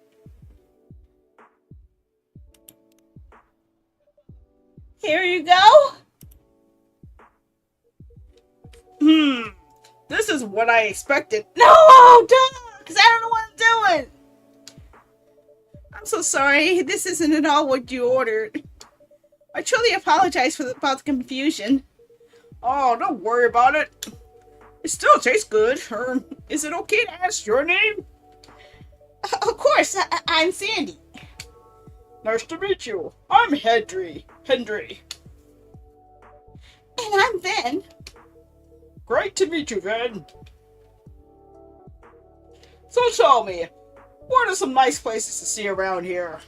Here you go. This is what I expected. No, don't, because I don't know what I'm doing. I'm so sorry. This isn't at all what you ordered. I truly apologize about the confusion. Oh, don't worry about it. It still tastes good. Is it okay to ask your name? Of course, I'm Sandy. Nice to meet you. I'm Hendry. And I'm Ben. Great to meet you, Ben. So tell me, what are some nice places to see around here?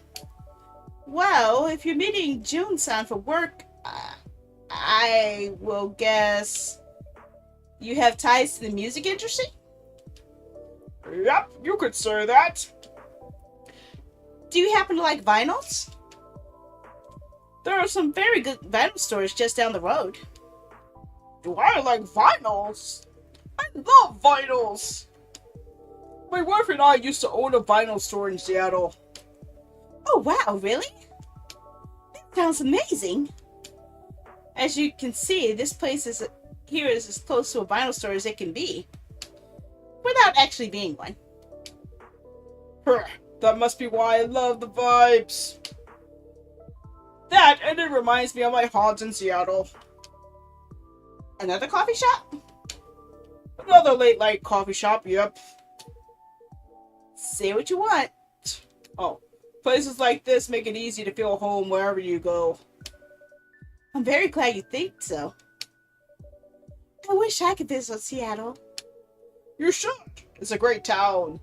Well, if you're meeting June-san for work, I will guess you have ties to the music industry? Yep, you could say that. Do you happen to like vinyls? There are some very good vinyl stores just down the road. Do I like vinyls? I love vinyls. My wife and I used to own a vinyl store in Seattle. Oh wow, really? That sounds amazing. As you can see, this place is as close to a vinyl store as it can be, without actually being one. That must be why I love the vibes. That, and it reminds me of my haunts in Seattle. Another coffee shop? Another late night coffee shop, yep. Say what you want. Oh, places like this make it easy to feel home wherever you go. I'm very glad you think so. I wish I could visit Seattle. You should. It's a great town.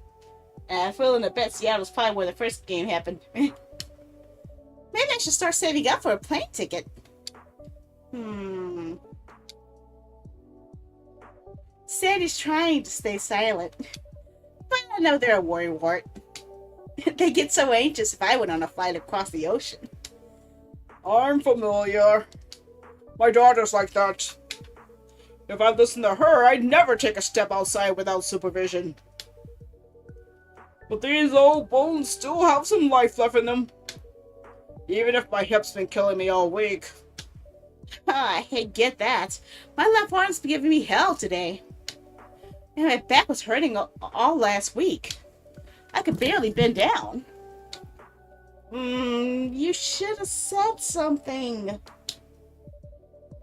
And I'm willing to bet Seattle's probably where the first game happened. Maybe I should start saving up for a plane ticket. Sandy's trying to stay silent. But I know they're a worrywart. They get so anxious if I went on a flight across the ocean. I'm familiar. My daughter's like that. If I listened to her, I'd never take a step outside without supervision. But these old bones still have some life left in them. Even if my hip's been killing me all week. I get that. My left arm's been giving me hell today. And my back was hurting all last week. I could barely bend down. You should have said something.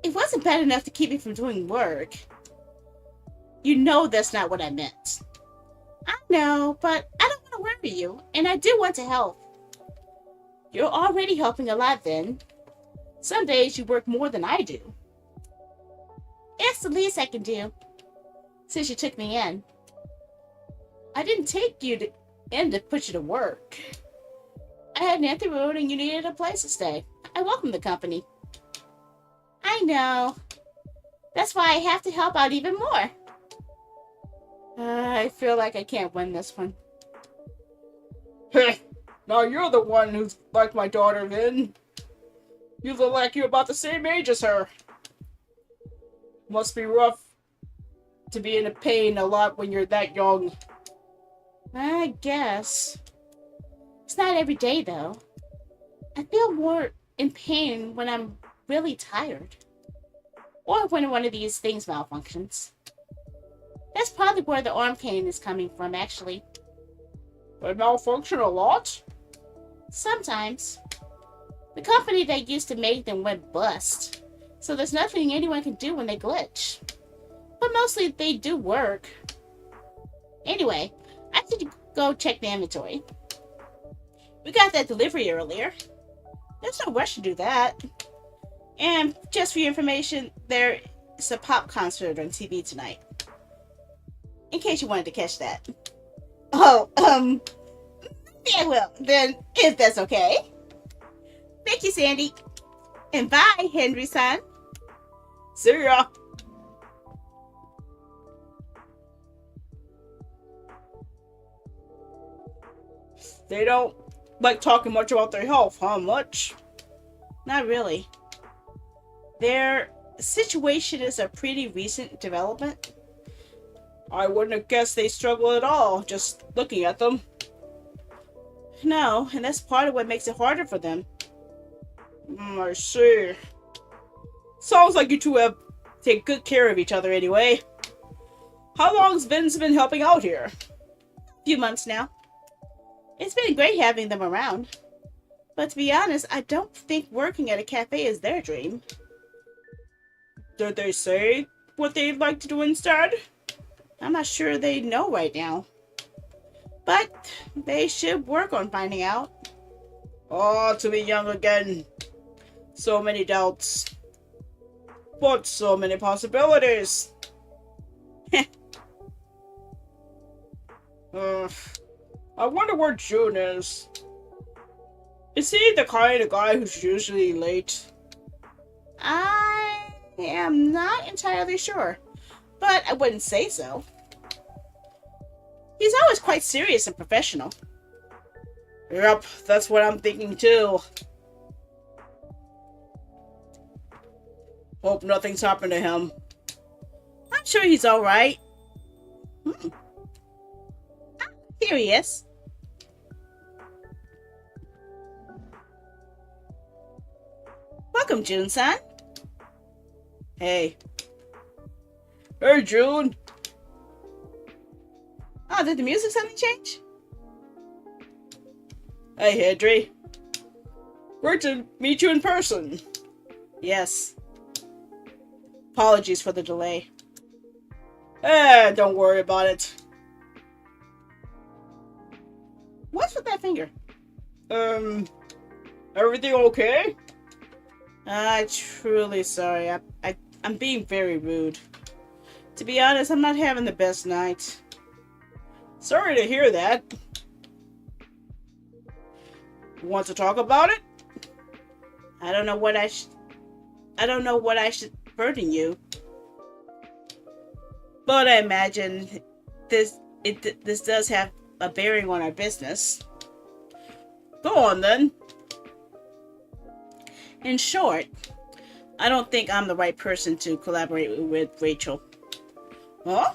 It wasn't bad enough to keep me from doing work. You know that's not what I meant. I know, but I don't want to worry you, and I do want to help. You're already helping a lot then. Some days you work more than I do. It's the least I can do, since you took me in. I didn't take you in to put you to work. I had an empty room and you needed a place to stay. I welcome the company. I know. That's why I have to help out even more. I feel like I can't win this one. Now you're the one who's like my daughter, Vin. You look like you're about the same age as her. Must be rough to be in pain a lot when you're that young. I guess. It's not every day, though. I feel more in pain when I'm really tired. Or when one of these things malfunctions. That's probably where the arm pain is coming from, actually. They malfunction a lot? Sometimes. The company that used to make them went bust. So there's nothing anyone can do when they glitch. But mostly they do work. Anyway, I should go check the inventory. We got that delivery earlier. There's no rush to do that. And just for your information, there is a pop concert on TV tonight. In case you wanted to catch that. Oh, yeah, well, then, if that's okay. Thank you, Sandy. And bye, Henry-san. See ya! They don't like talking much about their health, huh? Much? Not really. Their situation is a pretty recent development. I wouldn't have guessed they struggle at all, just looking at them. No, and that's part of what makes it harder for them. I see. Sounds like you two have take good care of each other anyway. How long's Vince been helping out here? A few months now. It's been great having them around. But to be honest, I don't think working at a cafe is their dream. Did they say what they'd like to do instead? I'm not sure they know right now. But they should work on finding out. Oh, to be young again. So many doubts. But so many possibilities. I wonder where June is. Is he the kind of guy who's usually late? I am not entirely sure, but I wouldn't say so. He's always quite serious and professional. Yep, that's what I'm thinking too. Hope nothing's happened to him. I'm sure he's alright. Ah, here he is. Welcome, June-san. Hey. Hey, June. Oh, did the music suddenly change? Hey, Henry. Great to meet you in person. Yes. Apologies for the delay. Don't worry about it. What's with that finger? Everything okay? I'm truly sorry. I'm being very rude. To be honest, I'm not having the best night. Sorry to hear that. Want to talk about it? I don't know what I don't know what I should burden you. But I imagine this does have a bearing on our business. Go on then. In short, I don't think I'm the right person to collaborate with Rachel. Huh?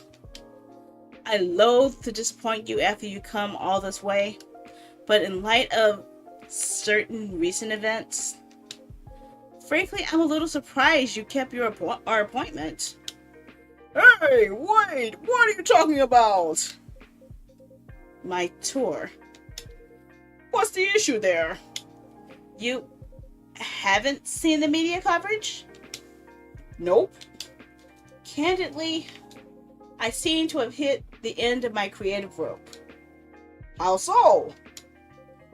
I loathe to disappoint you after you come all this way, but in light of certain recent events, frankly, I'm a little surprised you kept our appointment. Hey, wait! What are you talking about? My tour. What's the issue there? You haven't seen the media coverage? Nope. Candidly, I seem to have hit the end of my creative rope. How so?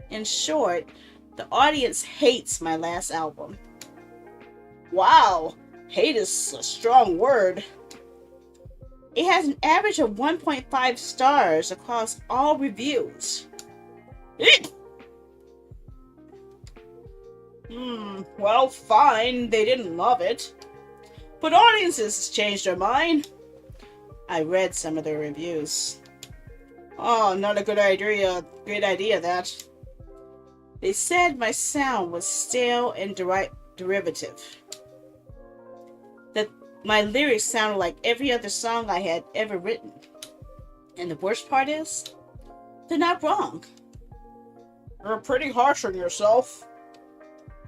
In short, the audience hates my last album. Wow, hate is a strong word. It has an average of 1.5 stars across all reviews. Eek! Well, fine, they didn't love it. But audiences changed their mind. I read some of their reviews. Oh, not a good idea. Great idea, that. They said my sound was stale and derivative. That my lyrics sounded like every other song I had ever written. And the worst part is, they're not wrong. You're pretty harsh on yourself.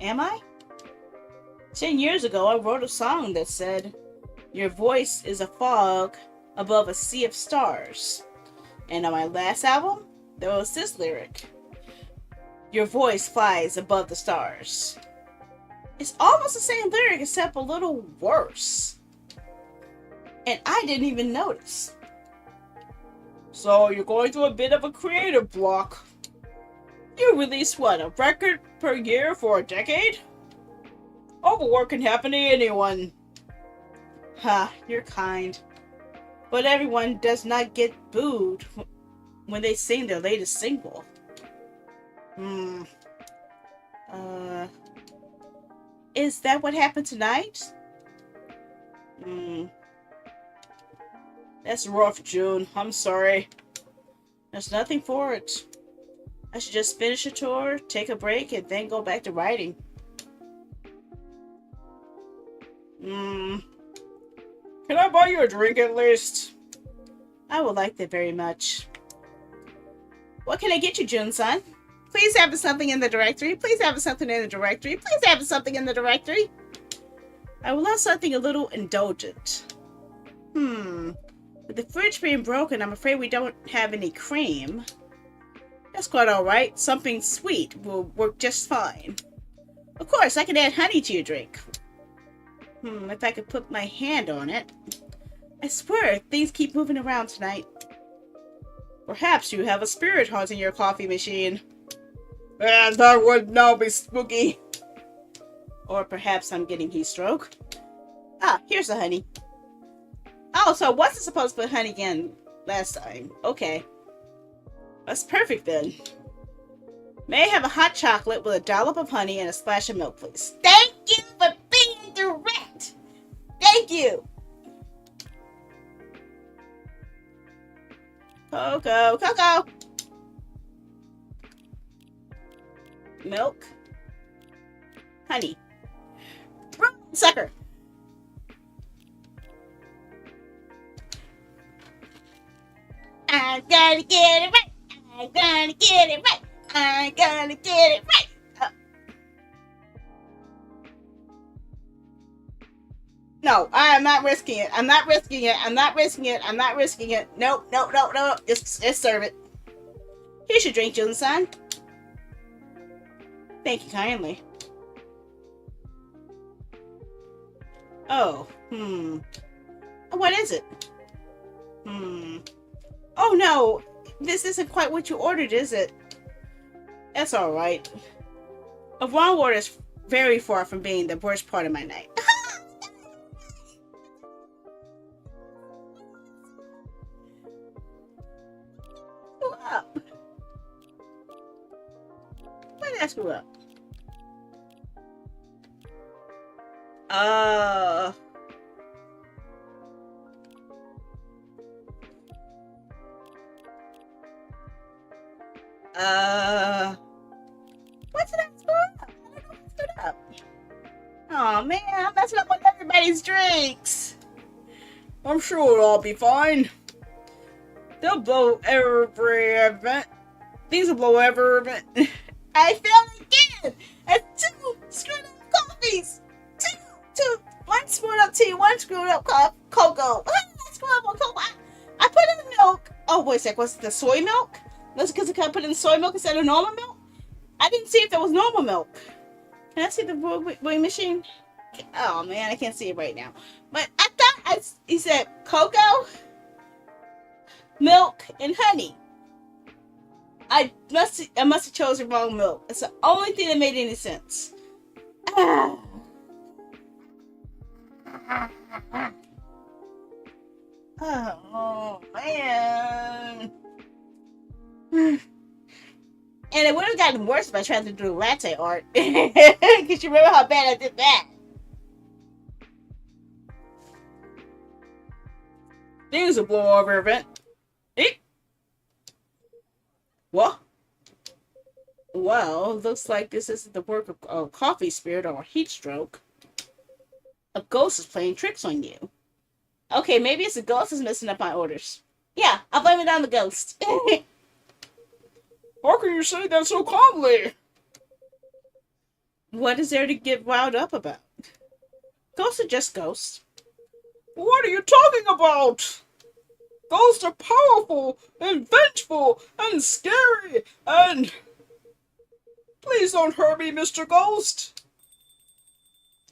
Am I? 10 years ago, I wrote a song that said, "Your voice is a fog above a sea of stars." And on my last album, there was this lyric, "Your voice flies above the stars." It's almost the same lyric, except a little worse. And I didn't even notice. So you're going through a bit of a creative block. You release what, a record per year for a decade? Overwork can happen to anyone. Ha, you're kind. But everyone does not get booed when they sing their latest single. Is that what happened tonight? That's rough, June. I'm sorry. There's nothing for it. I should just finish a tour, take a break, and then go back to writing. Can I buy you a drink at least? I would like that very much. What can I get you, Jun-san? Please have something in the directory. Please have something in the directory. Please have something in the directory. I would love something a little indulgent. With the fridge being broken, I'm afraid we don't have any cream. That's quite alright. Something sweet will work just fine. Of course, I can add honey to your drink. If I could put my hand on it. I swear, things keep moving around tonight. Perhaps you have a spirit haunting your coffee machine. And that would now be spooky. Or perhaps I'm getting heat stroke. Ah, here's the honey. Oh, so I wasn't supposed to put honey in last time. Okay. That's perfect then. May I have a hot chocolate with a dollop of honey and a splash of milk, please? Thank you for being direct! Thank you! Cocoa! Milk. Honey. Sucker. I'm gonna get it right. I'm gonna get it right. I'm gonna get it right. No, I'm not risking it. I'm not risking it. I'm not risking it. I'm not risking it. Nope. Just serve it. Here's your drink, Jun-san. Thank you kindly. Oh, What is it? Oh no, this isn't quite what you ordered, is it? That's alright. A wrong order is very far from being the worst part of my night. Screw up. Why did I screw up? Uh... What did I screw up? I don't know what screwed up. Oh man, I'm messing up with everybody's drinks. I'm sure it'll all be fine. They'll blow every event. These will blow every event. I failed again! That's 2 screwed up coffees! Two. One screwed up tea, one screwed up cocoa. I screwed up on cocoa. I put in milk. Oh, wait a sec. Was it the soy milk? That's because I put in soy milk instead of normal milk? I didn't see if there was normal milk. Can I see the weighing machine? Oh, man. I can't see it right now. But I thought he said cocoa, milk, and honey. I must have chosen the wrong milk. It's the only thing that made any sense. Oh man. And it would have gotten worse if I tried to do latte art. Because you remember how bad I did that. These will blow every event. Eek. What? Well, looks like this isn't the work of a coffee spirit or a heat stroke. A ghost is playing tricks on you. Okay, maybe it's a ghost that's messing up my orders. Yeah, I'll blame it on the ghost. How can you say that so calmly? What is there to get riled up about? Ghosts are just ghosts. What are you talking about? Ghosts are powerful and vengeful and scary and... Please don't hurt me, Mr. Ghost.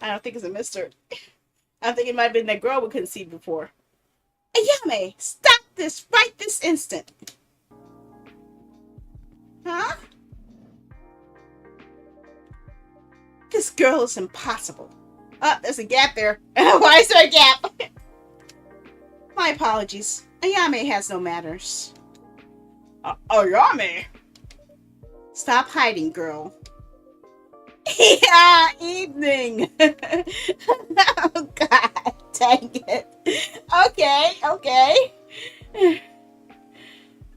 I don't think it's a mister. I think it might have been that girl we couldn't see before. Ayame, stop this right this instant. Huh? This girl is impossible. Oh, there's a gap there. Why is there a gap? My apologies. Ayame has no manners. Ayame? Stop hiding, girl. Yeah, evening. Oh, God. Dang it. Okay.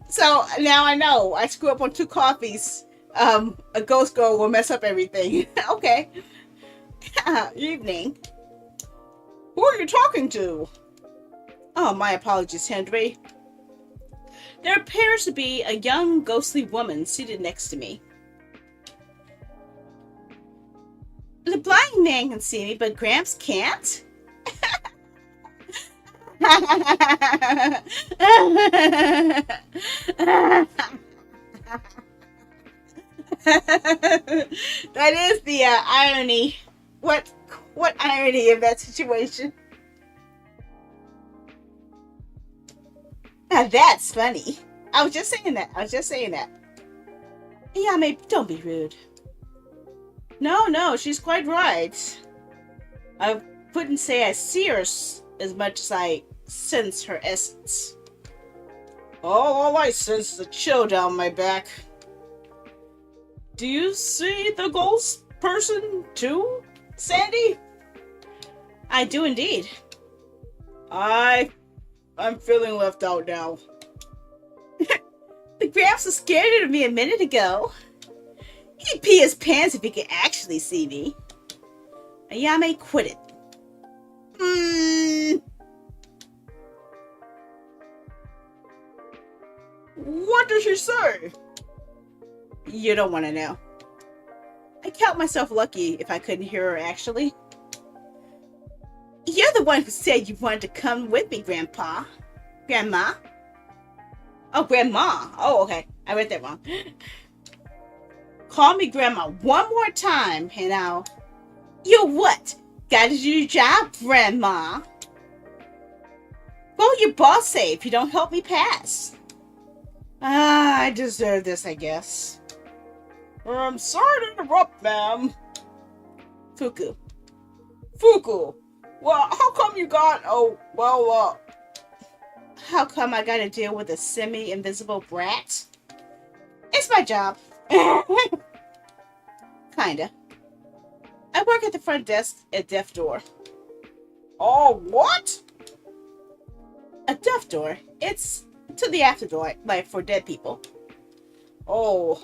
So, now I know. I screw up on 2 coffees. A ghost girl will mess up everything. Okay. Evening. Who are you talking to? Oh, my apologies, Henry. There appears to be a young, ghostly woman seated next to me. The blind man can see me, but Gramps can't? That is the irony. What irony of that situation? Now that's funny. I was just saying that. Yeah, don't be rude. No, she's quite right. I wouldn't say I see her as much as I sense her essence. All I sense is a chill down my back. Do you see the ghost person too, Sandy? I do indeed. I'm feeling left out now. The Gramps was scared of me a minute ago. He'd pee his pants if he could actually see me. Ayame, quit it. What did she say? You don't want to know. I count myself lucky if I couldn't hear her, actually. You're the one who said you wanted to come with me, Grandpa. Grandma? Oh, Grandma. Oh, okay. I read that wrong. Call me Grandma one more time, and I'll... You what? Gotta do your job, Grandma. Well, your boss say if you don't help me pass. I deserve this, I guess. I'm sorry to interrupt, ma'am. Fuku. Fuku. Well, how come you got? Oh, well, How come I gotta deal with a semi-invisible brat? It's my job. Kinda. I work at the front desk at Deaf Door. Oh, what? A Deaf Door? It's to the afterlife, like for dead people. Oh,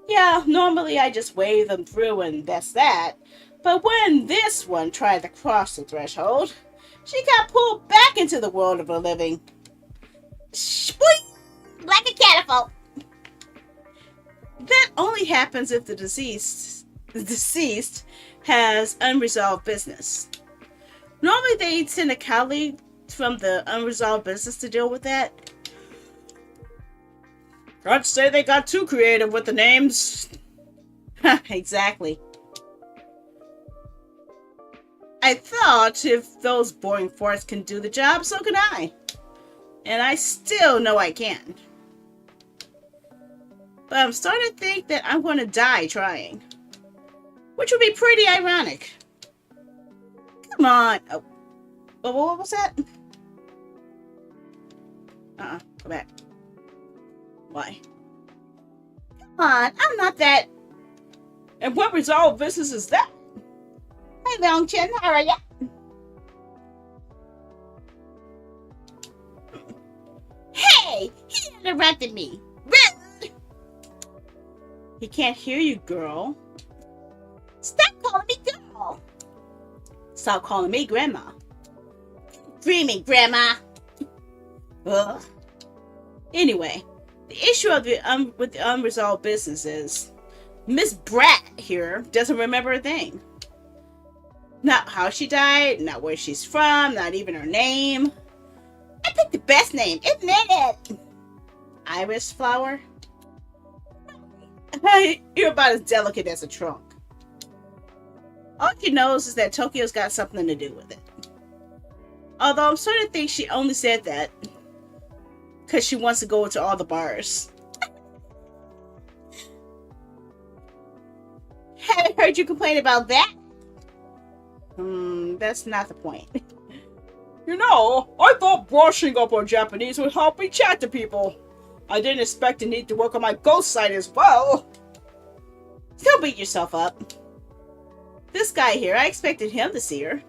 Yeah, normally I just wave them through and that's that. But when this one tried to cross the threshold, she got pulled back into the world of the living. Shboing! Like a catapult. That only happens if the deceased has unresolved business. Normally they send a colleague from the unresolved business to deal with that. I'd say they got too creative with the names. Exactly. I thought if those boring farts can do the job, so can I. And I still know I can. But I'm starting to think that I'm going to die trying. Which would be pretty ironic. Come on. Oh, what was that? Go back. Why? Come on, I'm not that. And what resolved business is that? Hey, Longchin, how are ya? Hey, he interrupted me. Rude. He can't hear you, girl. Stop calling me girl. Stop calling me grandma. Dreaming, grandma. Ugh. Anyway, the issue of with the unresolved business is Miss Brat here doesn't remember a thing. Not how she died, not where she's from, not even her name. I picked the best name, isn't it? Iris flower? You're about as delicate as a trunk. All she knows is that Tokyo's got something to do with it. Although I'm starting to think she only said that because she wants to go to all the bars. Haven't heard you complain about that. That's not the point. You know, I thought brushing up on Japanese would help me chat to people. I didn't expect to need to work on my ghost side as well. Don't beat yourself up. This guy here, I expected him to see her.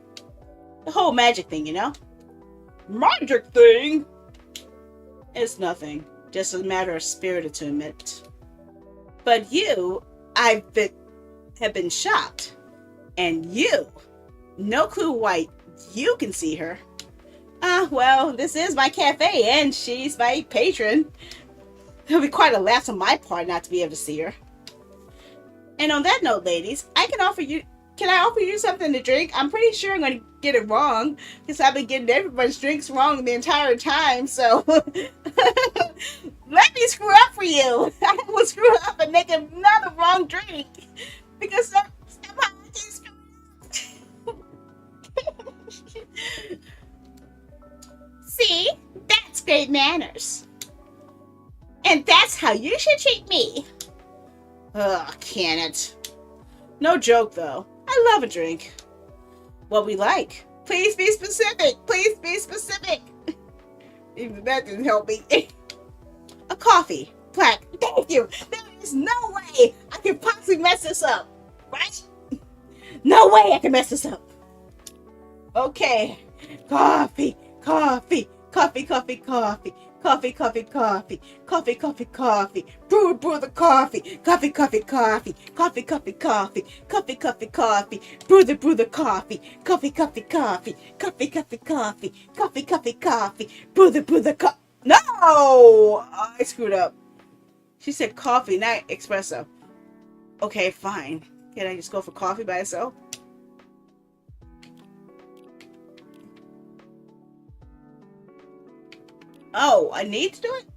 The whole magic thing, you know? Magic thing? It's nothing. Just a matter of spirit attunement. But you, have been shocked. And you, no clue why you can see her. Well, this is my cafe and she's my patron. It'll be quite a laugh on my part not to be able to see her. And on that note, ladies, can I offer you something to drink? I'm pretty sure I'm going to get it wrong because I've been getting everybody's drinks wrong the entire time. So let me screw up for you. I will screw up and make another wrong drink because somehow I can't screw it up. See, that's great manners. And that's how you should treat me. Ugh, can it? No joke, though. I love a drink. What we like. Please be specific. Please be specific. Even that didn't help me. A coffee. Black. Thank you. There is no way I can possibly mess this up. Right? No way I can mess this up. Okay. Coffee. Coffee. Coffee, coffee, coffee. Coffee, coffee, coffee. Coffee, coffee, coffee. Brew, brew the coffee. Coffee, coffee, coffee. Coffee, coffee, coffee. Coffee, coffee, coffee. Brew the coffee. Coffee, coffee, coffee. Coffee, coffee, coffee. Coffee, coffee, coffee. Brew the coffee. No! I screwed up. She said coffee, not espresso. Okay, fine. Can I just go for coffee by itself? Oh, I need to do it?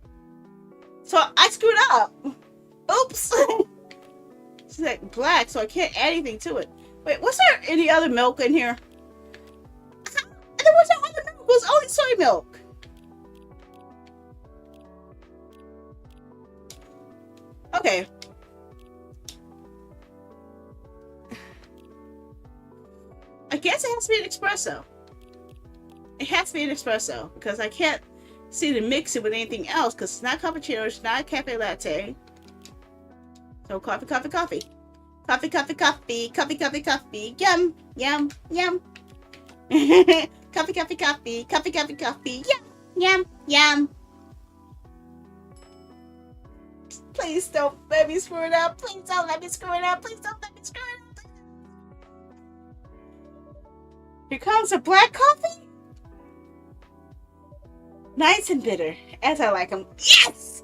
So I screwed up. Oops. It's like black, so I can't add anything to it. Wait, was there any other milk in here? There was no other milk. It was only soy milk. Okay. guess it has to be an espresso. It has to be an espresso because I can't see to mix it with anything else because it's not cappuccino, it's not a cafe latte. So coffee, coffee, coffee. Coffee, coffee, coffee, coffee, coffee, coffee. Yum, yum, yum. Coffee, coffee, coffee, coffee, coffee, coffee. Yum, yum, yum. Please don't let me screw it up. Please don't let me screw it up. Please don't let me screw it up. Here comes a black coffee. Nice and bitter, as I like them. Yes!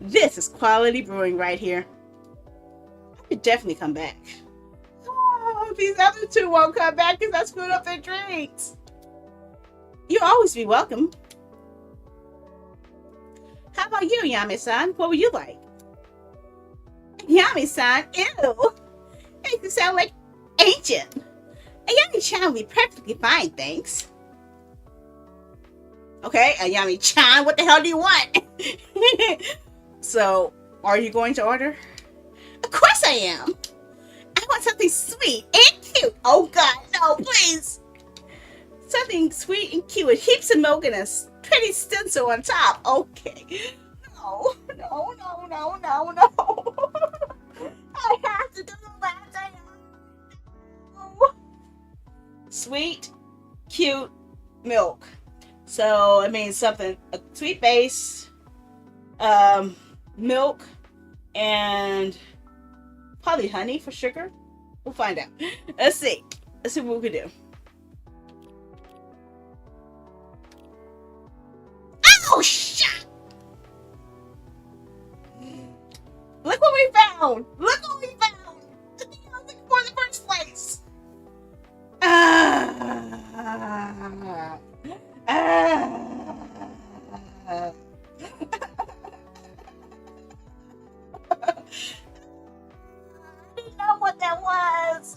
This is quality brewing right here. I could definitely come back. Oh, these other two won't come back because I screwed up their drinks. You'll always be welcome. How about you, Yami-san? What would you like? Yami-san? Ew! Makes you sound like ancient. A Yami-chan will be perfectly fine, thanks. Okay, a Yami-chan, what the hell do you want? So, are you going to order? Of course I am. I want something sweet and cute. Oh God, no, please. Something sweet and cute with heaps of milk and a pretty stencil on top. Okay. No. I have to do the latte. Sweet, cute milk. So it means something, a sweet base, milk, and probably honey for sugar. We'll find out. Let's see what we can do. Oh, shit! Look what we found! Look what we found! The thing I was looking for in the first place! I didn't know what that was.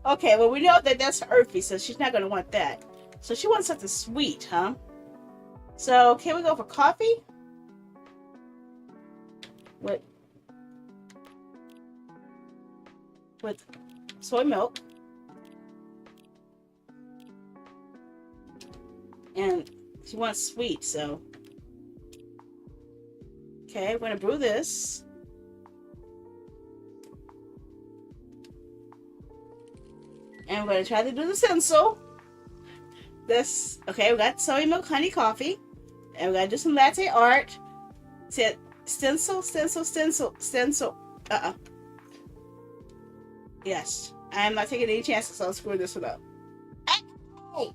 Okay, well, we know that that's earthy, so she's not going to want that. So she wants something sweet, huh? So can we go for coffee? With soy milk. And she wants sweet, so. Okay, we're gonna brew this. And we're gonna try to do the stencil. This, okay, we got soy milk honey coffee. And we're gonna do some latte art. Stencil. Yes, I'm not taking any chances on screwing this one up. Hey!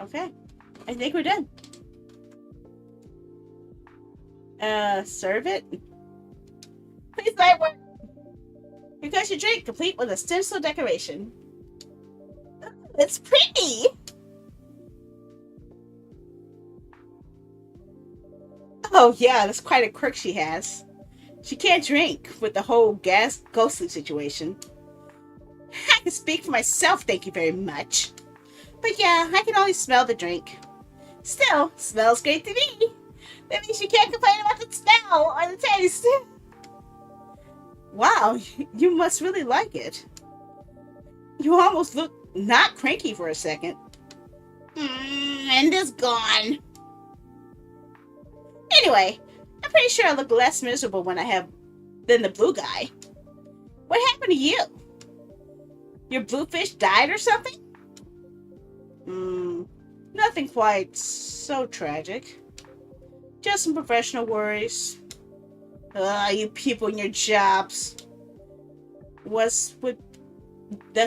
Okay, I think we're done. Serve it. Please light one. Because your drink complete with a stencil decoration. It's pretty. Oh yeah, that's quite a quirk she has. She can't drink with the whole ghostly situation. I can speak for myself, thank you very much. But yeah, I can only smell the drink. Still, smells great to me. That means you can't complain about the smell or the taste. Wow, you must really like it. You almost look not cranky for a second. And it's gone. Anyway, I'm pretty sure I look less miserable when I have than the blue guy. What happened to you? Your bluefish died or something? Nothing quite so tragic. Just some professional worries. You people and your jobs. That's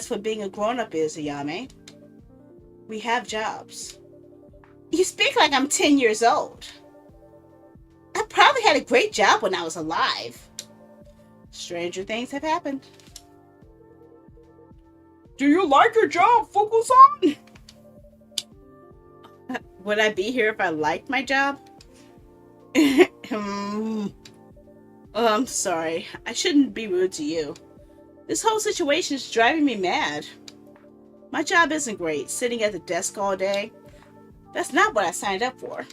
what being a grown-up is, Ayame. We have jobs. You speak like I'm 10 years old. I probably had a great job when I was alive. Stranger things have happened. Do you like your job, Fuku-san? Would I be here if I liked my job? Oh, I'm sorry. I shouldn't be rude to you. This whole situation is driving me mad. My job isn't great, sitting at the desk all day. That's not what I signed up for.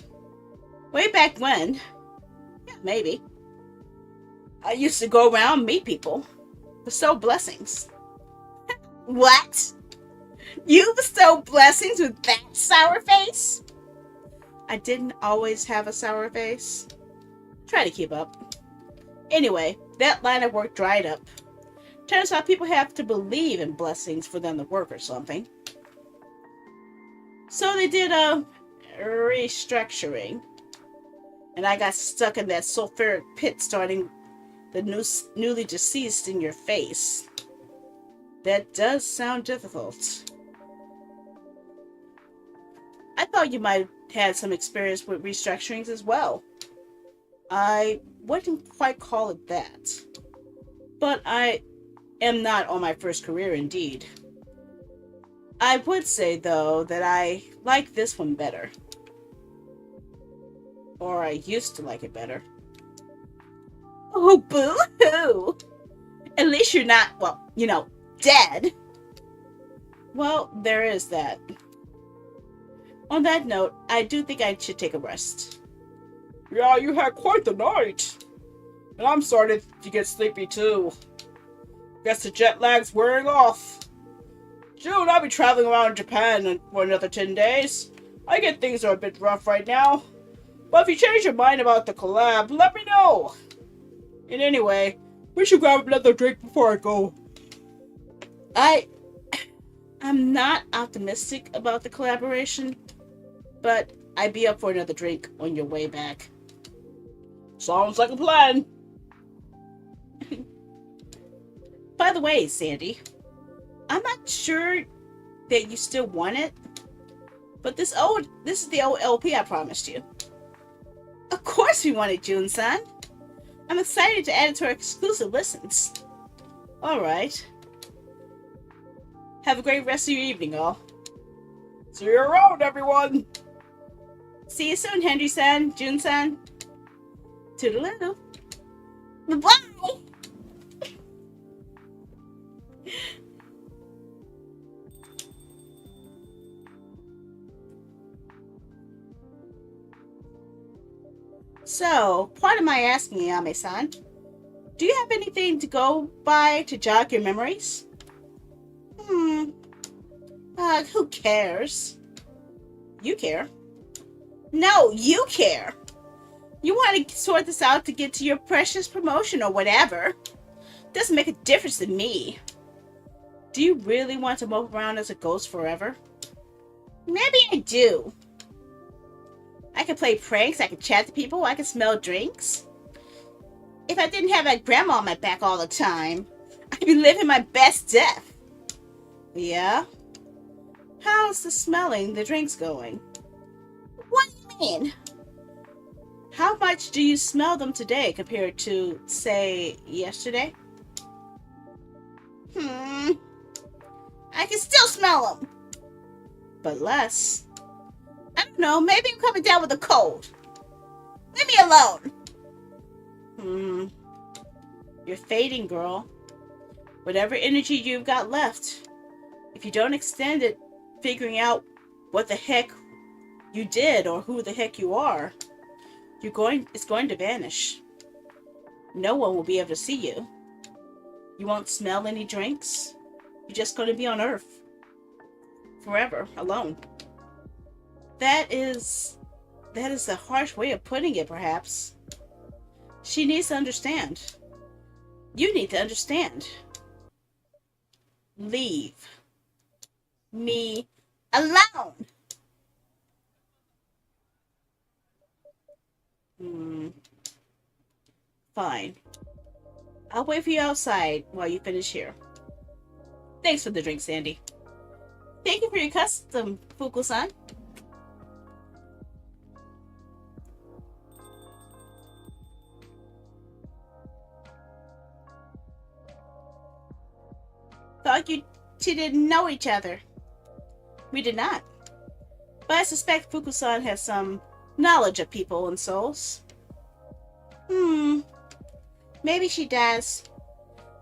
Way back when, yeah, maybe, I used to go around and meet people, bestow blessings. What? You bestow blessings with that sour face? I didn't always have a sour face. Try to keep up. Anyway, that line of work dried up. Turns out people have to believe in blessings for them to work or something. So they did a restructuring. And I got stuck in that sulfuric pit starting the newly deceased in your face. That does sound difficult. I thought you might have had some experience with restructurings as well. I wouldn't quite call it that. But I am not on my first career indeed. I would say, though, that I like this one better. Or I used to like it better. Oh, boo-hoo! At least you're not, well, dead. Well, there is that. On that note, I do think I should take a rest. Yeah, you had quite the night. And I'm starting to get sleepy too. Guess the jet lag's wearing off. June, I'll be traveling around Japan for another 10 days. I get things are a bit rough right now. But if you change your mind about the collab, let me know. And anyway, we should grab another drink before I go. I'm not optimistic about the collaboration, but I'd be up for another drink on your way back. Sounds like a plan. By the way, Sandy, I'm not sure that you still want it, but this is the old LP I promised you. Of course we want it, Jun-san. I'm excited to add it to our exclusive listens. Alright. Have a great rest of your evening, all. See you around, everyone. See you soon, Henry-san, Jun-san. Toodaloo. Bye-bye! So, pardon my asking, Yame-san, do you have anything to go by to jog your memories? Who cares? You care. No, you care. You want to sort this out to get to your precious promotion or whatever. Doesn't make a difference to me. Do you really want to mope around as a ghost forever? Maybe I do. I can play pranks, I can chat to people, I can smell drinks. If I didn't have my grandma on my back all the time, I'd be living my best death. Yeah? How's the smelling the drinks going? What do you mean? How much do you smell them today compared to, say, yesterday? I can still smell them. But less. I don't know, maybe I'm coming down with a cold. Leave me alone. You're fading, girl. Whatever energy you've got left, if you don't extend it, figuring out what the heck you did or who the heck you are, it's going to vanish. No one will be able to see you. You won't smell any drinks. You're just going to be on Earth. Forever, alone. That is a harsh way of putting it, perhaps. She needs to understand. You need to understand. Leave me alone. Fine. I'll wait for you outside while you finish here. Thanks for the drink, Sandy. Thank you for your custom, Fuku-san. Thought you two didn't know each other. We did not. But I suspect Fuku-san has some knowledge of people and souls. Maybe she does.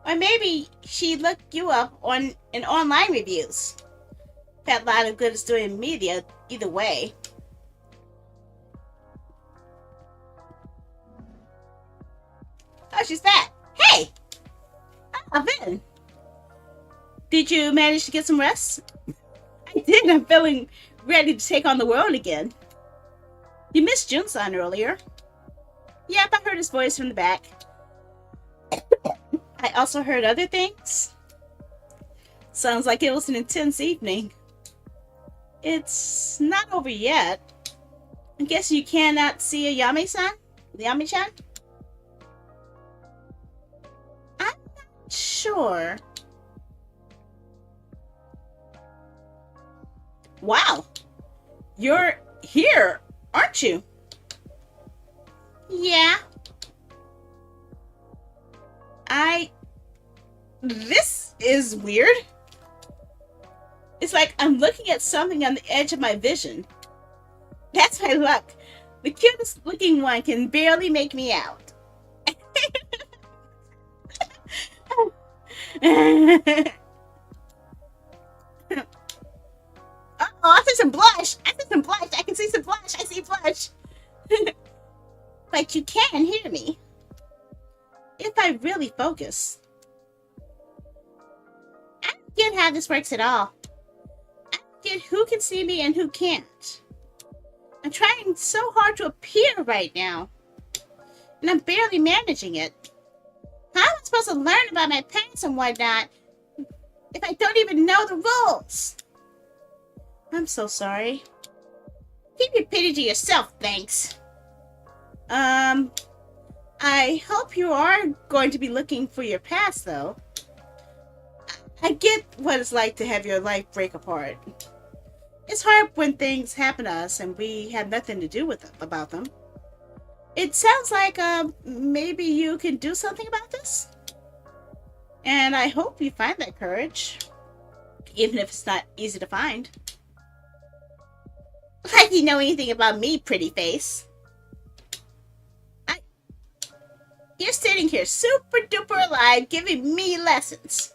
Or maybe she looked you up on in online reviews. That lot of good is doing me either way. Oh, she's back. Hey! Ah, Ben. Did you manage to get some rest? I did. I'm feeling ready to take on the world again. You missed Junsan earlier. Yep, I heard his voice from the back. I also heard other things. Sounds like it was an intense evening. It's not over yet. I guess you cannot see a Yami-san? Yami-chan? I'm not sure. Wow. You're here, aren't you? Yeah. This is weird. It's like I'm looking at something on the edge of my vision. That's my luck. The cutest looking one can barely make me out. Oh, I see some blush. I see some blush. I can see some blush. I see blush. But you can hear me. If I really focus. I don't get how this works at all. I don't get who can see me and who can't. I'm trying so hard to appear right now. And I'm barely managing it. How am I supposed to learn about my past and whatnot if I don't even know the rules? I'm so sorry. Keep your pity to yourself, thanks. I hope you are going to be looking for your past, though. I get what it's like to have your life break apart. It's hard when things happen to us and we have nothing to do with them, about them. It sounds like, maybe you can do something about this? And I hope you find that courage. Even if it's not easy to find. Like you know anything about me, pretty face. You're sitting here super duper alive giving me lessons.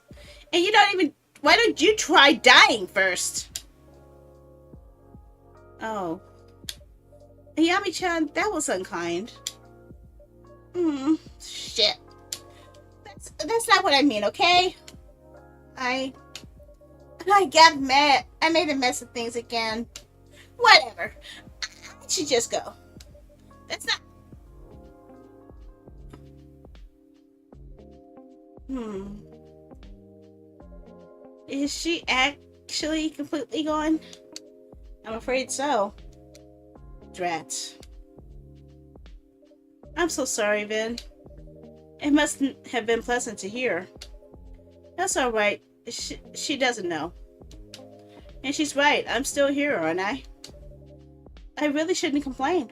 And you don't even... Why don't you try dying first? Oh. Yami-chan, that was unkind. Shit. That's not what I mean, okay? I got mad. I made a mess of things again. Whatever. I should just go. That's not... Is she actually completely gone? I'm afraid so. Drats. I'm so sorry, Vin. It mustn't have been pleasant to hear. That's alright. She doesn't know. And she's right. I'm still here, aren't I? I really shouldn't complain.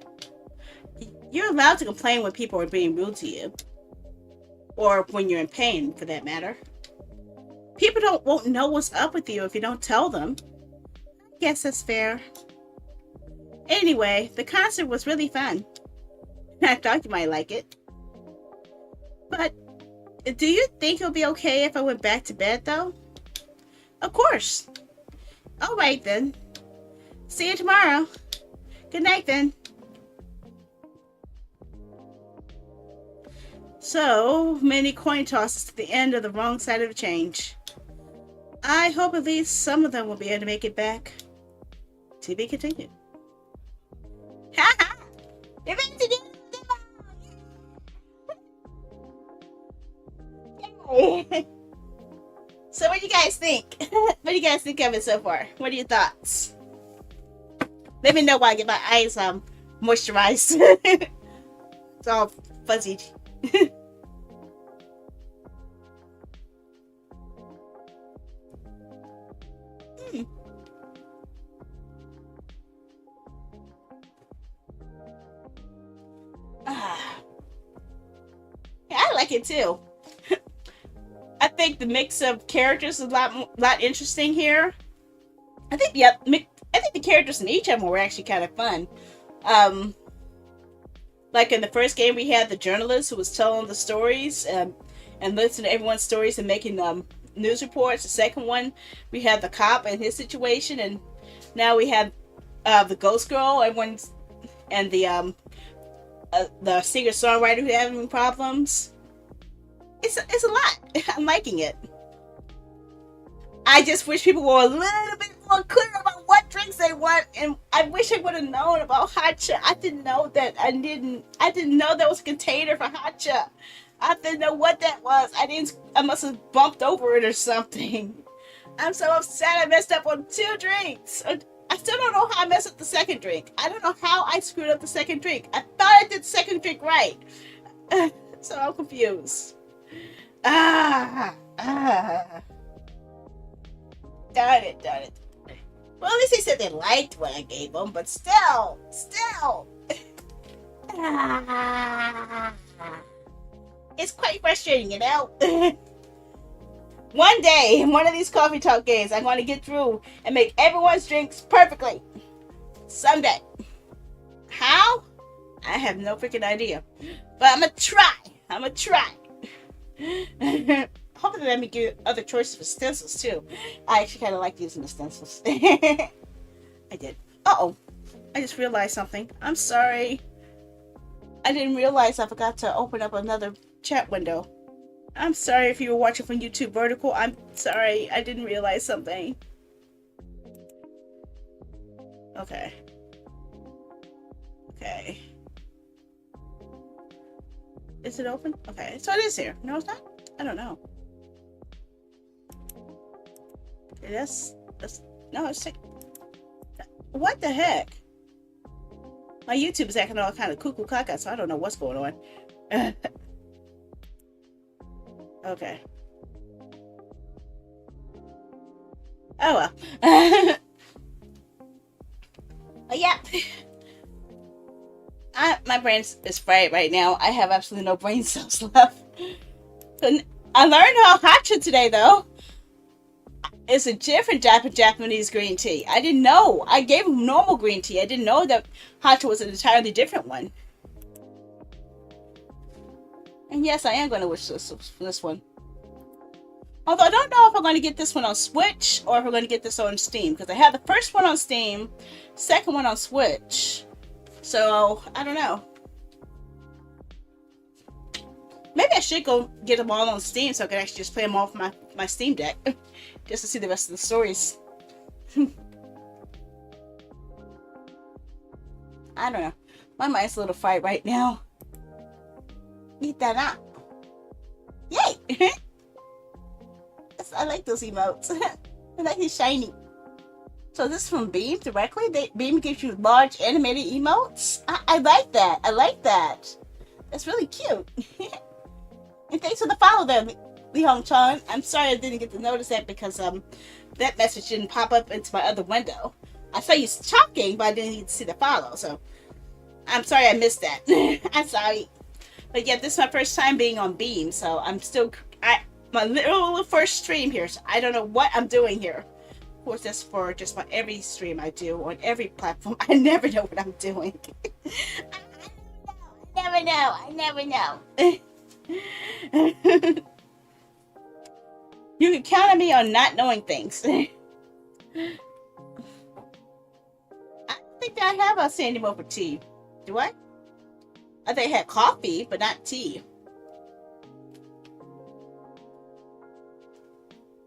You're allowed to complain when people are being rude to you. Or when you're in pain, for that matter. People won't know what's up with you if you don't tell them. I guess that's fair. Anyway, the concert was really fun. I thought you might like it. But, do you think it'll be okay if I went back to bed, though? Of course. Alright, then. See you tomorrow. Good night, then. So many coin tosses to the end of the wrong side of the change. I hope at least some of them will be able to make it back. To be continued. Ha ha! Yay! So what do you guys think? What do you guys think of it so far? What are your thoughts? Let me know while I get my eyes moisturized. It's all fuzzy. Yeah, I like it too. I think the mix of characters is a lot interesting here. I think I think the characters in each of them were actually kind of fun. Like in the first game, we had the journalist who was telling the stories and listening to everyone's stories and making news reports. The second one, we had the cop and his situation, and now we have the ghost girl. Everyone's and the singer songwriter who having problems. It's a lot. I'm liking it. I just wish people were a little bit more clear about what drinks they want, and I wish I would have known about Hatcha. I didn't know that. I didn't know there was a container for Hatcha. I didn't know what that was. I must have bumped over it or something. I'm so upset I messed up on 2 drinks. I still don't know how I messed up the second drink. I don't know how I screwed up the second drink. I thought I did the second drink right. So I'm confused. Darn it. Well, at least they said they liked what I gave them, but still. It's quite frustrating, you know? One day, in one of these coffee talk games, I'm going to get through and make everyone's drinks perfectly. Someday. How? I have no freaking idea. But I'm going to try. Hopefully let me give other choices for stencils too. I actually kind of like using the stencils. I did. Uh-oh. I just realized something. I'm sorry. I didn't realize I forgot to open up another chat window. I'm sorry if you were watching from YouTube Vertical. I'm sorry. I didn't realize something. Okay. Is it open? Okay. So it is here. No, it's not? I don't know. Okay, no, it's like, what the heck? My YouTube is acting all kind of cuckoo caca, so I don't know what's going on. Okay. Oh well. Yeah. My brain is fried right now. I have absolutely no brain cells left. I learned how Hatcha today, though. It's a different Japanese green tea. I didn't know. I gave him normal green tea. I didn't know that Hatcha was an entirely different one. And yes, I am going to wish this one. Although I don't know if I'm going to get this one on Switch or if I'm going to get this on Steam. Because I have the first one on Steam, second one on Switch. So, I don't know. Maybe I should go get them all on Steam so I can actually just play them off my Steam Deck. Just to see the rest of the stories. I don't know. My mind's a little fried right now. Eat that up. Yay! I like those emotes. They're like these shiny. So this is from Beam directly? Beam gives you large animated emotes? I like that. I like that. That's really cute. And thanks for the follow there, Lee Hong Chan. I'm sorry I didn't get to notice that because that message didn't pop up into my other window. I saw you talking, but I didn't need to see the follow, so I'm sorry I missed that. I'm sorry. But yeah, this is my first time being on Beam, so I'm still my little first stream here, so I don't know what I'm doing here. Of course, that's for just about every stream I do on every platform. I never know what I'm doing. I never know. You can count on me on not knowing things. I don't think that I have a Sandy Mocha tea. Do I? I think I had coffee, but not tea.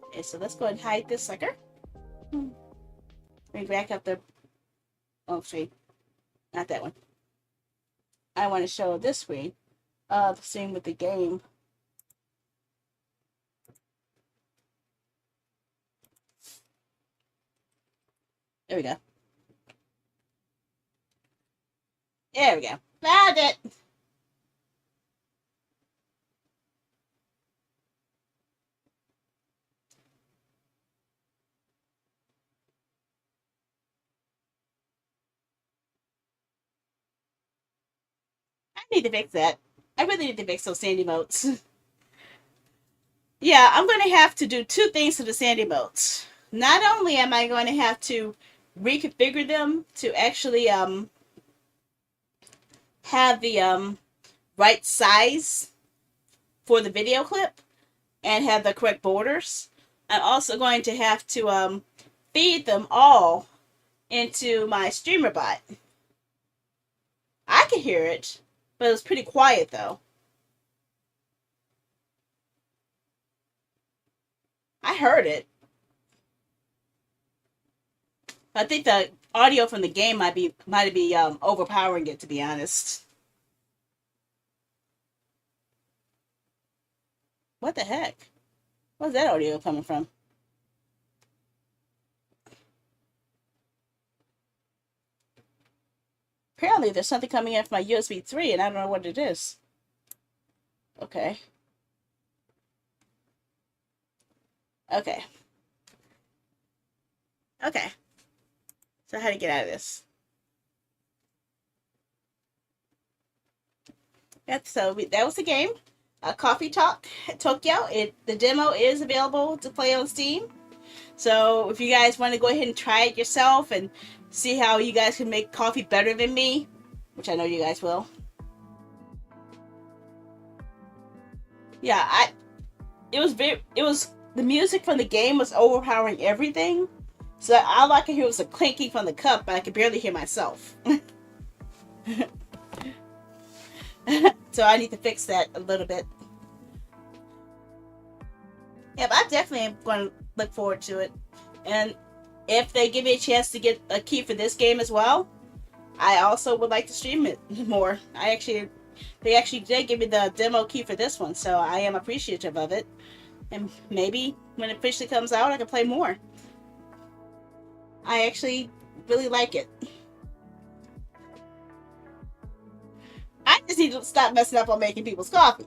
Okay, so let's go ahead and hide this sucker. Let me back up the... Oh, screen. Not that one. I want to show this screen. The scene with the game. There we go. There we go. Found it! I need to fix that. I really need to fix those sandy motes. Yeah, I'm going to have to do 2 things to the sandy motes. Not only am I going to have to reconfigure them to actually have the right size for the video clip and have the correct borders. I'm also going to have to feed them all into my streamer bot. I could hear it, but it was pretty quiet though. I heard it. I think the audio from the game might be overpowering it, to be honest. What the heck? Where's that audio coming from? Apparently there's something coming in from my USB 3 and I don't know what it is. Okay. Okay. Okay. So how to get out of this? Yep, so that was the game. Coffee Talk Tokyo. The demo is available to play on Steam. So if you guys want to go ahead and try it yourself and see how you guys can make coffee better than me, which I know you guys will. Yeah, the music from the game was overpowering everything. So all I could hear was a clinking from the cup, but I could barely hear myself. So I need to fix that a little bit. Yeah, but I definitely am going to look forward to it. And if they give me a chance to get a key for this game as well, I also would like to stream it more. They actually did give me the demo key for this one, so I am appreciative of it. And maybe when it officially comes out, I can play more. I actually really like it. I just need to stop messing up on making people's coffee.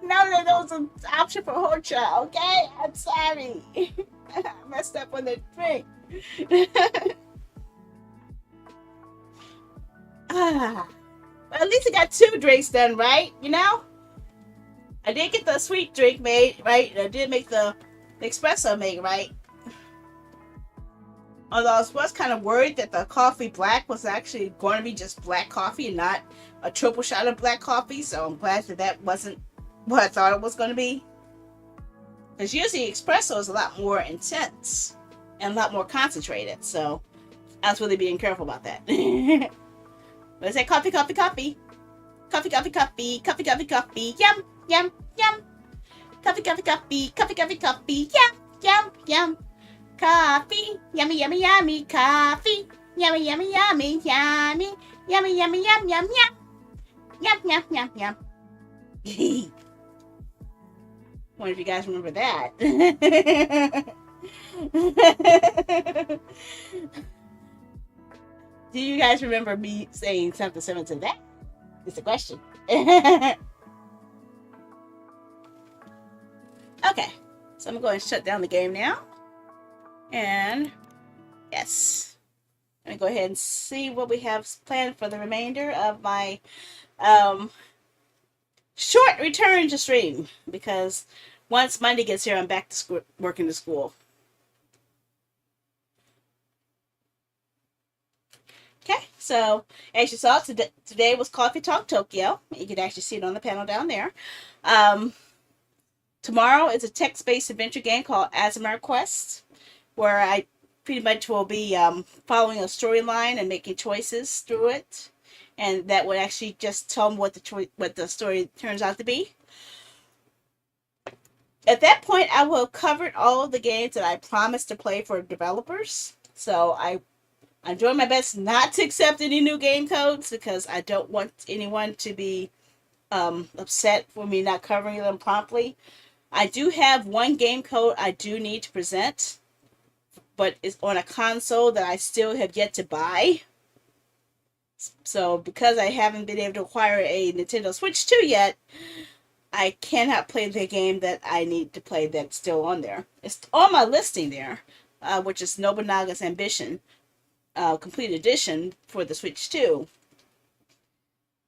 Now that was an option for Hocha, okay? I'm sorry. I messed up on the drink. Well, at least I got 2 drinks done, right? You know? I did get the sweet drink made, right? I did make the espresso made, right? Although I was kind of worried that the coffee black was actually going to be just black coffee and not a triple shot of black coffee. So I'm glad that wasn't what I thought it was going to be. Because usually espresso is a lot more intense and a lot more concentrated. So I was really being careful about that. But I said coffee, coffee, coffee. Coffee, coffee, coffee. Coffee, coffee, coffee. Yum, yum, yum. Coffee, coffee, coffee. Coffee, coffee, coffee. Yum, yum, yum. Coffee, yummy, yummy, yummy, coffee, yummy, yummy, yummy, yummy, yummy, yummy, yum, yum, yum, yum, yum, yum, yum. Wonder if you guys remember that. Do you guys remember me saying something similar to that? It's a question. Okay, so I'm gonna go and shut down the game now. And yes, let me go ahead and see what we have planned for the remainder of my short return to stream, because once Monday gets here, I'm back to school, working to school. Okay, so as you saw, today was Coffee Talk Tokyo. You can actually see it on the panel down there. Tomorrow is a text-based adventure game called Aasimar Quest, where I pretty much will be following a storyline and making choices through it, and that would actually just tell me what the story turns out to be. At that point, I will have covered all of the games that I promised to play for developers. So I'm doing my best not to accept any new game codes, because I don't want anyone to be upset for me not covering them promptly. I do have one game code I do need to present, but it's on a console that I still have yet to buy. So because I haven't been able to acquire a Nintendo Switch 2 yet, I cannot play the game that I need to play that's still on there. It's on my listing there, which is Nobunaga's Ambition, Complete Edition for the Switch 2.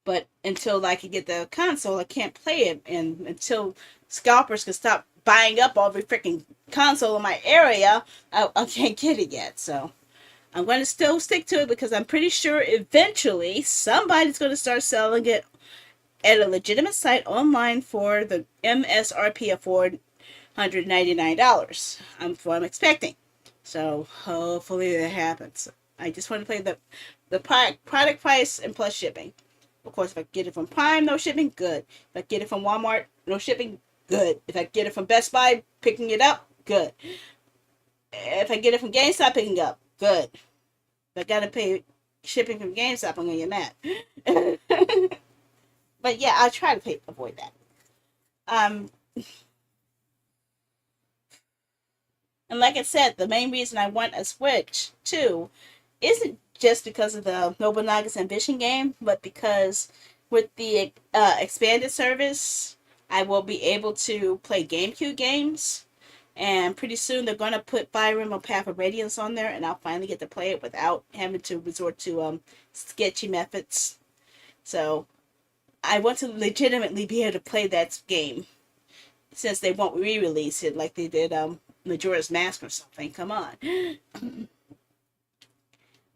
But until I can get the console, I can't play it, and until scalpers can stop buying up every freaking console in my area, I can't get it yet. So I'm going to still stick to it because I'm pretty sure eventually somebody's going to start selling it at a legitimate site online for the MSRP of $499. That's what I'm expecting. So hopefully that happens. I just want to play the product price and plus shipping. Of course, if I get it from Prime, no shipping, good. If I get it from Walmart, no shipping, good. If I get it from Best Buy, picking it up, good. If I get it from GameStop, picking it up, good. If I gotta pay shipping from GameStop, I'm gonna get mad. But yeah, I'll try to avoid that. Um, and like I said, the main reason I want a Switch too isn't just because of the Nobunaga's Ambition game, but because with the expanded service, I will be able to play GameCube games. And pretty soon they're going to put Fire Emblem Path of Radiance on there, and I'll finally get to play it without having to resort to sketchy methods. So I want to legitimately be able to play that game since they won't re-release it like they did Majora's Mask or something. Come on.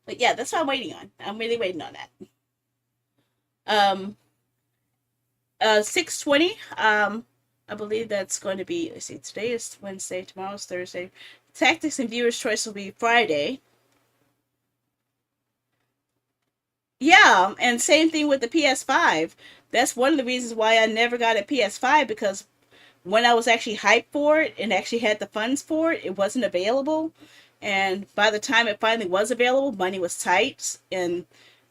But yeah, that's what I'm waiting on. I'm really waiting on that. Um, 6:20. I believe that's going to be. Let's see. Today is Wednesday. Tomorrow's Thursday. Tactics and Viewers Choice will be Friday. Yeah, and same thing with the PS5. That's one of the reasons why I never got a PS5 because when I was actually hyped for it and actually had the funds for it, it wasn't available. And by the time it finally was available, money was tight, and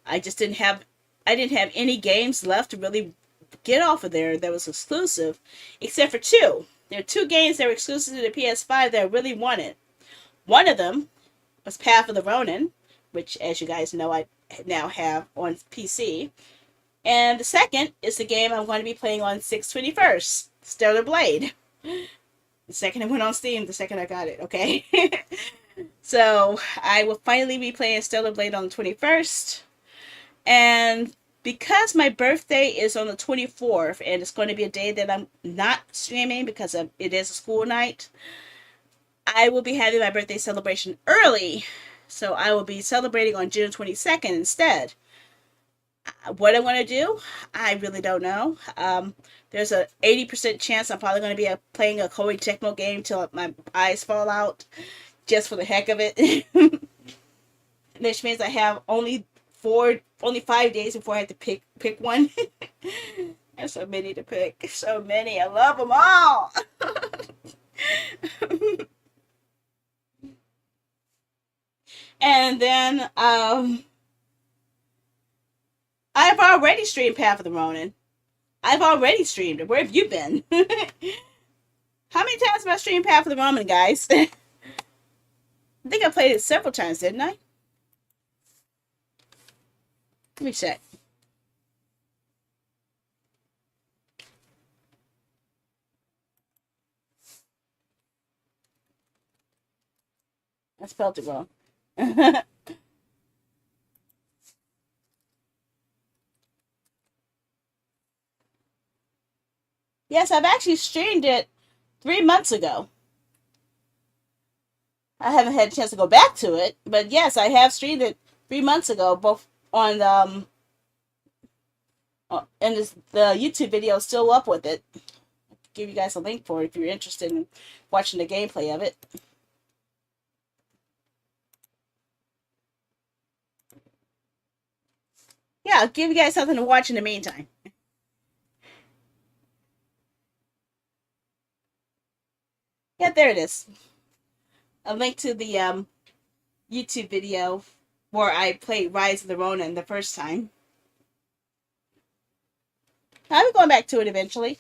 I just didn't have any games left to really get off of there that was exclusive, except for two. There are two games that were exclusive to the PS5 that I really wanted. One of them was Path of the Ronin, which, as you guys know, I now have on PC. And the second is the game I'm going to be playing on 6/21st, Stellar Blade. The second it went on Steam, the second I got it, okay? So I will finally be playing Stellar Blade on the 21st. And because my birthday is on the 24th, and it's going to be a day that I'm not streaming because it is a school night, I will be having my birthday celebration early. So I will be celebrating on June 22nd instead. What I'm going to do, I really don't know. There's a 80% chance I'm probably going to be playing a Koei Tecmo game till my eyes fall out, just for the heck of it. Which means I have only 5 days before I have to pick one. There's so many to pick. So many. I love them all. And then I've already streamed Path of the Ronin. I've already streamed it. Where have you been? How many times have I streamed Path of the Ronin, guys? I think I played it several times, didn't I? Let me check. I spelled it wrong. Yes, I've actually streamed it 3 months ago. I haven't had a chance to go back to it, but yes, I have streamed it 3 months ago, both on and the YouTube video is still up with it. I'll give you guys a link for it if you're interested in watching the gameplay of it. Yeah, I'll give you guys something to watch in the meantime. Yeah, there it is. A link to the YouTube video where I played Rise of the Ronin the first time. I'll be going back to it eventually.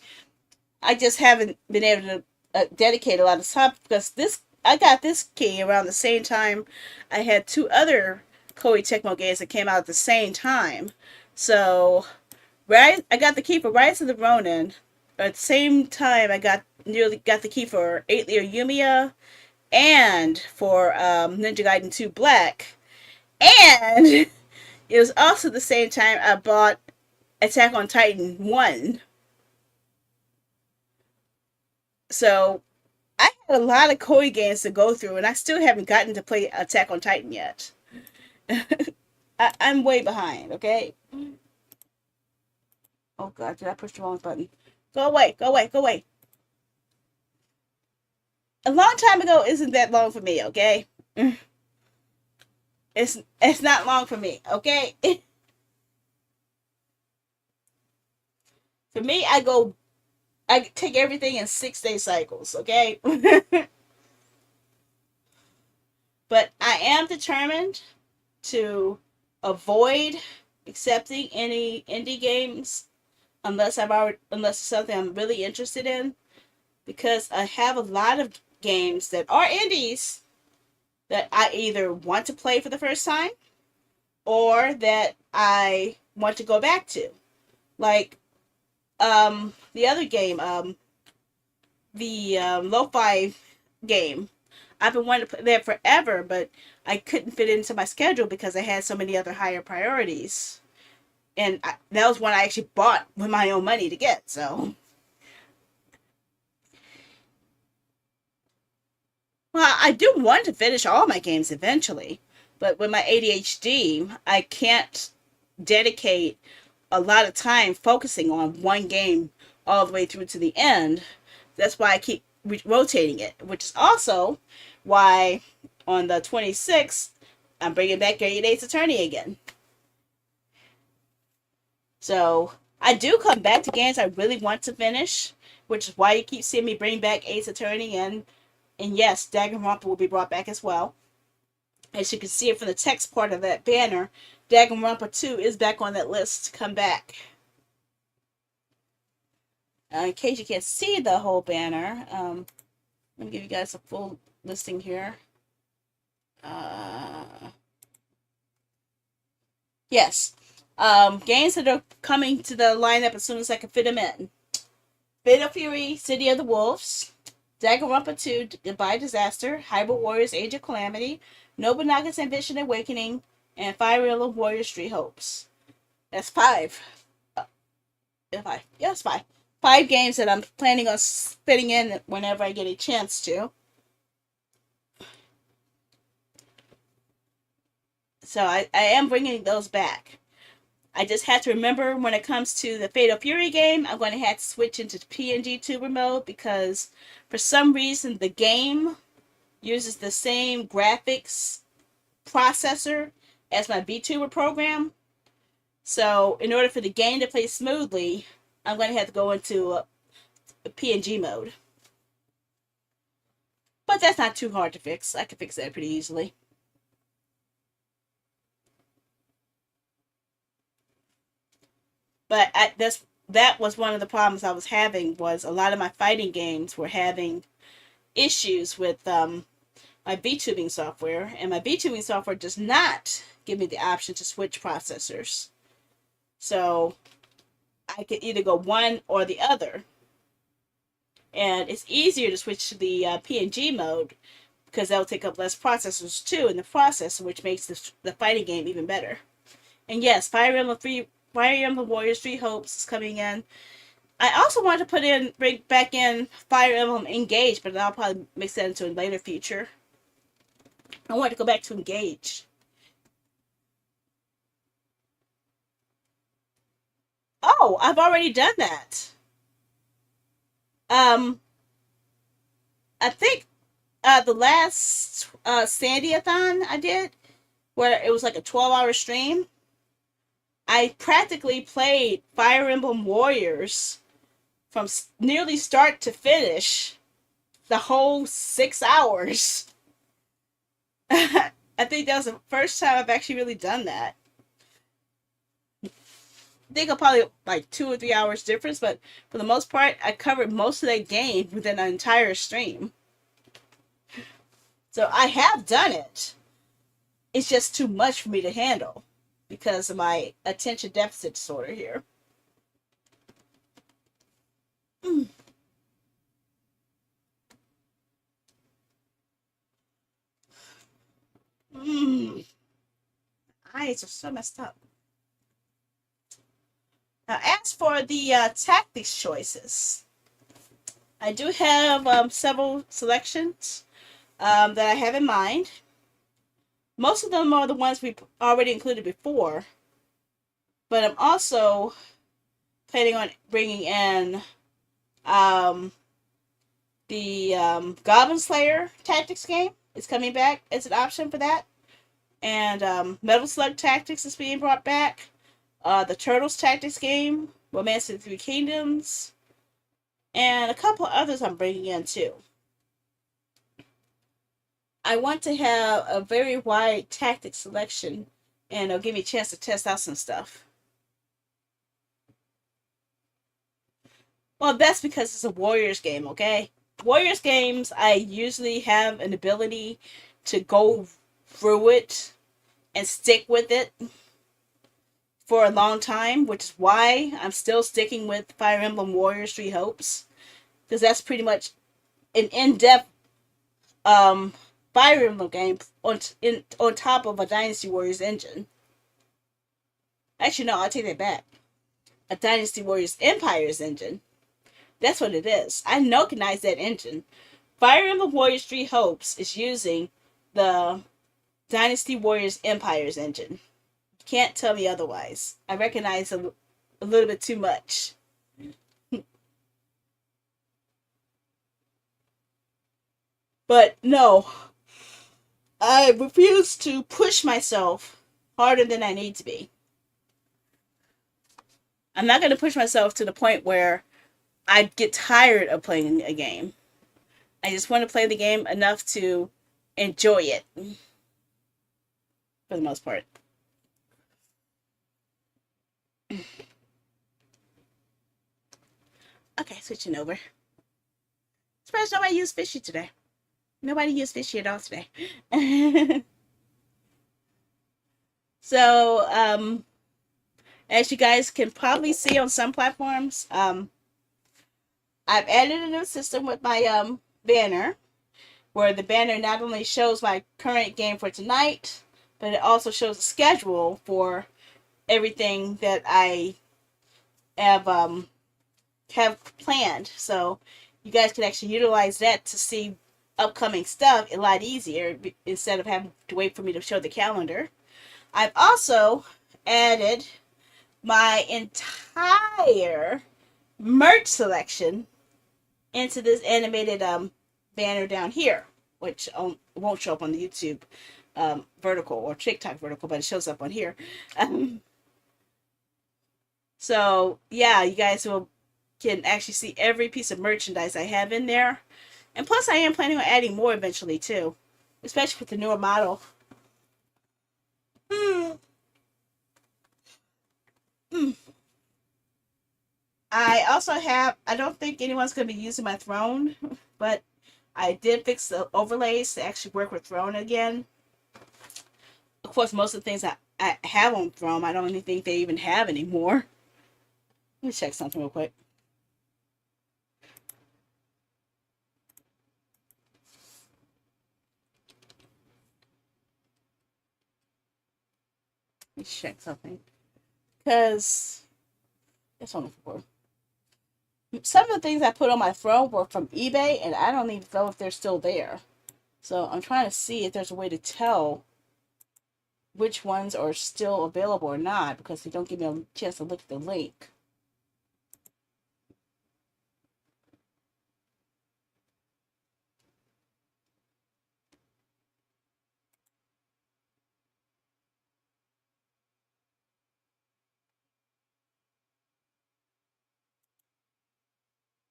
I just haven't been able to dedicate a lot of time because I got this key around the same time I had two other Koei Tecmo games that came out at the same time. So, I got the key for Rise of the Ronin. At the same time, I nearly got the key for 8 Layer Yumiya and for Ninja Gaiden 2 Black. And it was also the same time I bought Attack on Titan 1. So I had a lot of Koei games to go through, and I still haven't gotten to play Attack on Titan yet. I'm way behind, okay? Oh god, did I push the wrong button? Go away, go away, go away. A long time ago isn't that long for me, okay? It's not long for me, okay? For me, I take everything in 6 day cycles, okay? But I am determined to avoid accepting any indie games unless it's something I'm really interested in, because I have a lot of games that are indies that I either want to play for the first time or that I want to go back to. Like the other game, the lo-fi game. I've been wanting to play that forever, but I couldn't fit it into my schedule because I had so many other higher priorities. And that was one I actually bought with my own money to get. So, well, I do want to finish all my games eventually, but with my ADHD, I can't dedicate a lot of time focusing on one game all the way through to the end. That's why I keep rotating it, which is also why on the 26th, I'm bringing back 30 Days Attorney again. So I do come back to games I really want to finish, which is why you keep seeing me bring back Ace Attorney, and yes, Danganronpa will be brought back as well. As you can see it from the text part of that banner, Danganronpa 2 is back on that list to come back. In case you can't see the whole banner, let me give you guys a full listing here. Yes. Games that are coming to the lineup as soon as I can fit them in. Fatal Fury, City of the Wolves, Danganronpa 2, Goodbye Disaster, Hyrule Warriors, Age of Calamity, Nobunaga's Ambition Awakening, and Fire Emblem Warriors 3 Hopes. That's 5. Five. Yeah, that's 5. 5 games that I'm planning on fitting in whenever I get a chance to. So I am bringing those back. I just have to remember when it comes to the Fatal Fury game, I'm going to have to switch into PNG tuber mode because for some reason the game uses the same graphics processor as my VTuber program. So in order for the game to play smoothly, I'm going to have to go into a PNG mode. But that's not too hard to fix. I can fix that pretty easily. But that was one of the problems I was having, was a lot of my fighting games were having issues with my VTubing software, and my VTubing software does not give me the option to switch processors. So I could either go one or the other. And it's easier to switch to the PNG mode because that will take up less processors too in the process, which makes the fighting game even better. And yes, Fire Emblem Warriors 3 Hopes is coming in. I also want to bring back in Fire Emblem Engage, but I'll probably mix that into a later feature. I want to go back to Engage. Oh, I've already done that. Um, I think the last Sandyathon I did, where it was like a 12-hour stream, I practically played Fire Emblem Warriors from nearly start to finish the whole 6 hours. I think that was the first time I've actually really done that. I think I'll probably like 2 or 3 hours difference, but for the most part, I covered most of that game within an entire stream. So I have done it. It's just too much for me to handle because of my attention deficit disorder here. Mm. Mm. Eyes are so messed up. Now, as for the tactics choices, I do have several selections that I have in mind. Most of them are the ones we already included before, but I'm also planning on bringing in um, the Goblin Slayer Tactics game. It's coming back as an option for that, and Metal Slug Tactics is being brought back. The Turtles Tactics game, Romance of the Three Kingdoms, and a couple others I'm bringing in too. I want to have a very wide tactic selection, and it'll give me a chance to test out some stuff. Well, that's because it's a Warriors game, okay? Warriors games, I usually have an ability to go through it and stick with it for a long time, which is why I'm still sticking with Fire Emblem Warriors Three Hopes, because that's pretty much an in-depth um, Fire Emblem game on top of a Dynasty Warriors engine. Actually, no, I'll take that back. A Dynasty Warriors Empires engine. That's what it is. I recognize that engine. Fire Emblem Warriors Three Hopes is using the Dynasty Warriors Empires engine. Can't tell me otherwise. I recognize a little bit too much. But no, I refuse to push myself harder than I need to be. I'm not going to push myself to the point where I get tired of playing a game. I just want to play the game enough to enjoy it for the most part. Okay, switching over. Surprised nobody used fishy today. Nobody used fishy at all today. So, as you guys can probably see on some platforms, I've added a new system with my banner, where the banner not only shows my current game for tonight, but it also shows a schedule for everything that I have planned. So you guys can actually utilize that to see upcoming stuff a lot easier instead of having to wait for me to show the calendar. I've also added my entire merch selection into this animated banner down here, which won't show up on the YouTube vertical or TikTok vertical, but it shows up on here. So yeah, you guys can actually see every piece of merchandise I have in there, and plus I am planning on adding more eventually too, especially with the newer model. Mm. Mm. I also have. I don't think anyone's going to be using my throne, but I did fix the overlays to actually work with throne again. Of course, most of the things I have on throne, I don't even think they even have anymore. Let me check something real quick. Let me check something. Because it's on the floor. Some of the things I put on my throne were from eBay, and I don't even know if they're still there. So I'm trying to see if there's a way to tell which ones are still available or not, because they don't give me a chance to look at the link.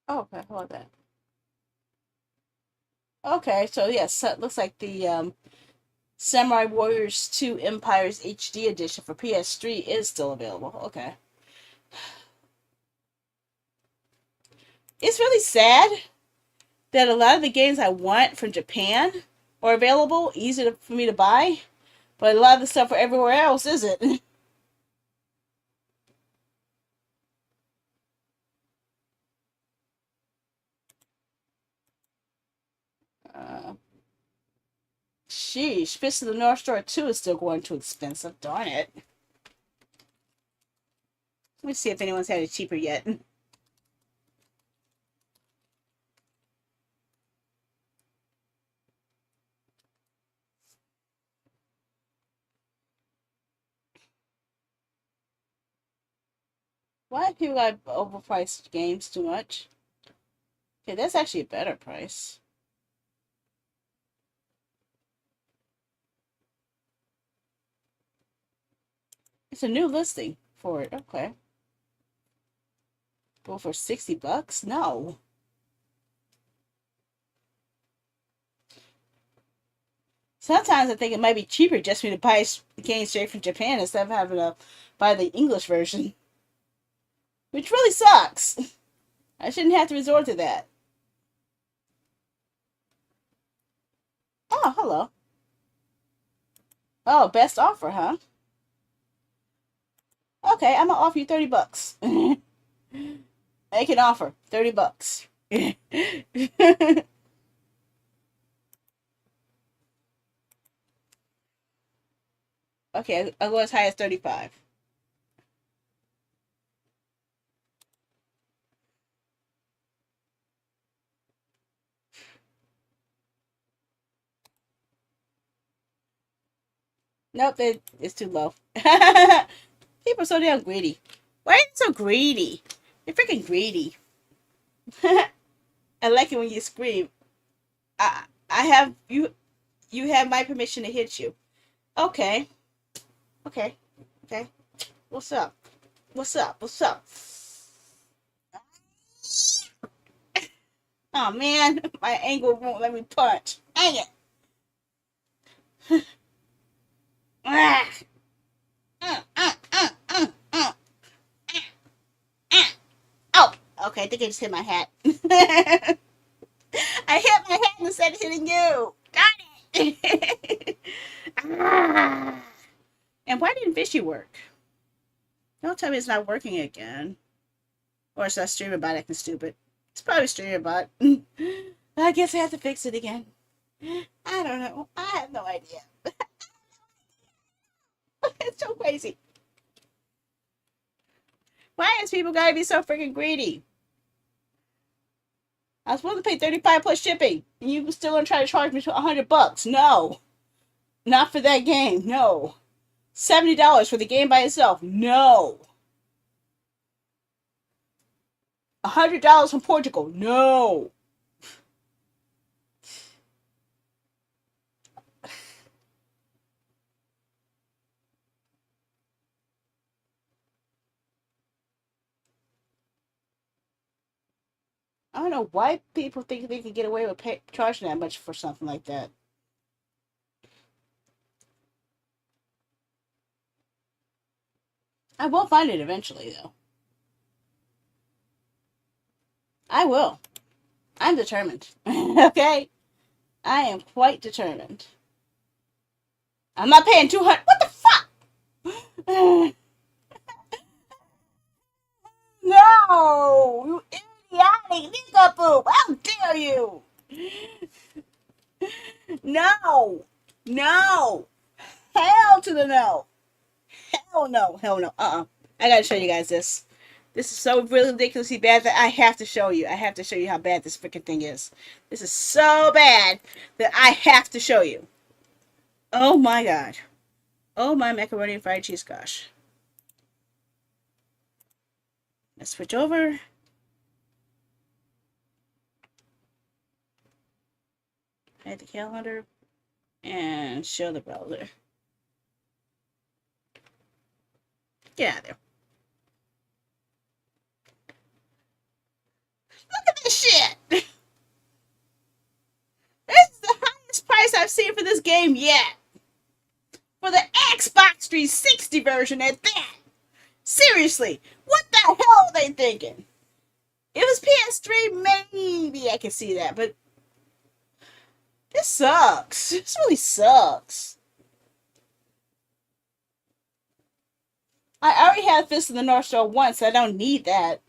Oh, okay, hold that. Okay, so yes, so it looks like the Samurai Warriors 2 Empires HD edition for PS3 is still available. Okay. It's really sad that a lot of the games I want from Japan are available, easy for me to buy, but a lot of the stuff for everywhere else isn't. Uh, Sheesh, Fist of the North Star 2 is still going too expensive. Darn it. Let me see if anyone's had it cheaper yet. Why do people got overpriced games too much? Okay, that's actually a better price. It's a new listing for it. Okay. Go for $60? No. Sometimes I think it might be cheaper just for me to buy the game straight from Japan instead of having to buy the English version. Which really sucks. I shouldn't have to resort to that. Oh, hello. Oh, best offer, huh? Okay, I'm gonna offer you $30. Make an offer. $30. Okay, I'll go as high as 35. Nope, it's too low. People are so damn greedy. Why are you so greedy? You're freaking greedy. I like it when you scream. I have you. You have my permission to hit you. Okay. Okay. Okay. What's up? What's up? What's up? Oh man, my anger won't let me punch. Dang it. Ah. Oh, okay. I think I just hit my hat. I hit my hat instead of hitting you. Darn it. And why didn't Fishy work? Don't tell me it's not working again. Or it's not streaming bot acting stupid. It's probably streaming bot. I guess I have to fix it again. I don't know. I have no idea. It's so crazy. Why has people gotta be so freaking greedy? I was willing to pay 35 plus shipping, and you still gonna try to charge me $100? No, not for that game. No, $70 for the game by itself. No, $100 from Portugal. No. I don't know why people think they can get away with charging that much for something like that. I will find it eventually, though. I will. I'm determined. Okay? I am quite determined. I'm not paying 200. What the fuck? No! You idiotic nincompoop! How dare you! No! No! Hell to the no! Hell no! Hell no! I gotta show you guys this. This is so really ridiculously bad that I have to show you. I have to show you how bad this freaking thing is. This is so bad that I have to show you. Oh my god. Oh my macaroni and fried cheese, gosh. Let's switch over. Hide the calendar and show the browser. Get out of there. Look at this shit. This is the highest price I've seen for this game yet. For the Xbox 360 version at that. Seriously, what the hell are they thinking? If it was PS3, maybe I could see that, but this sucks. This really sucks. I already had Fist of the North Star once, so I don't need that.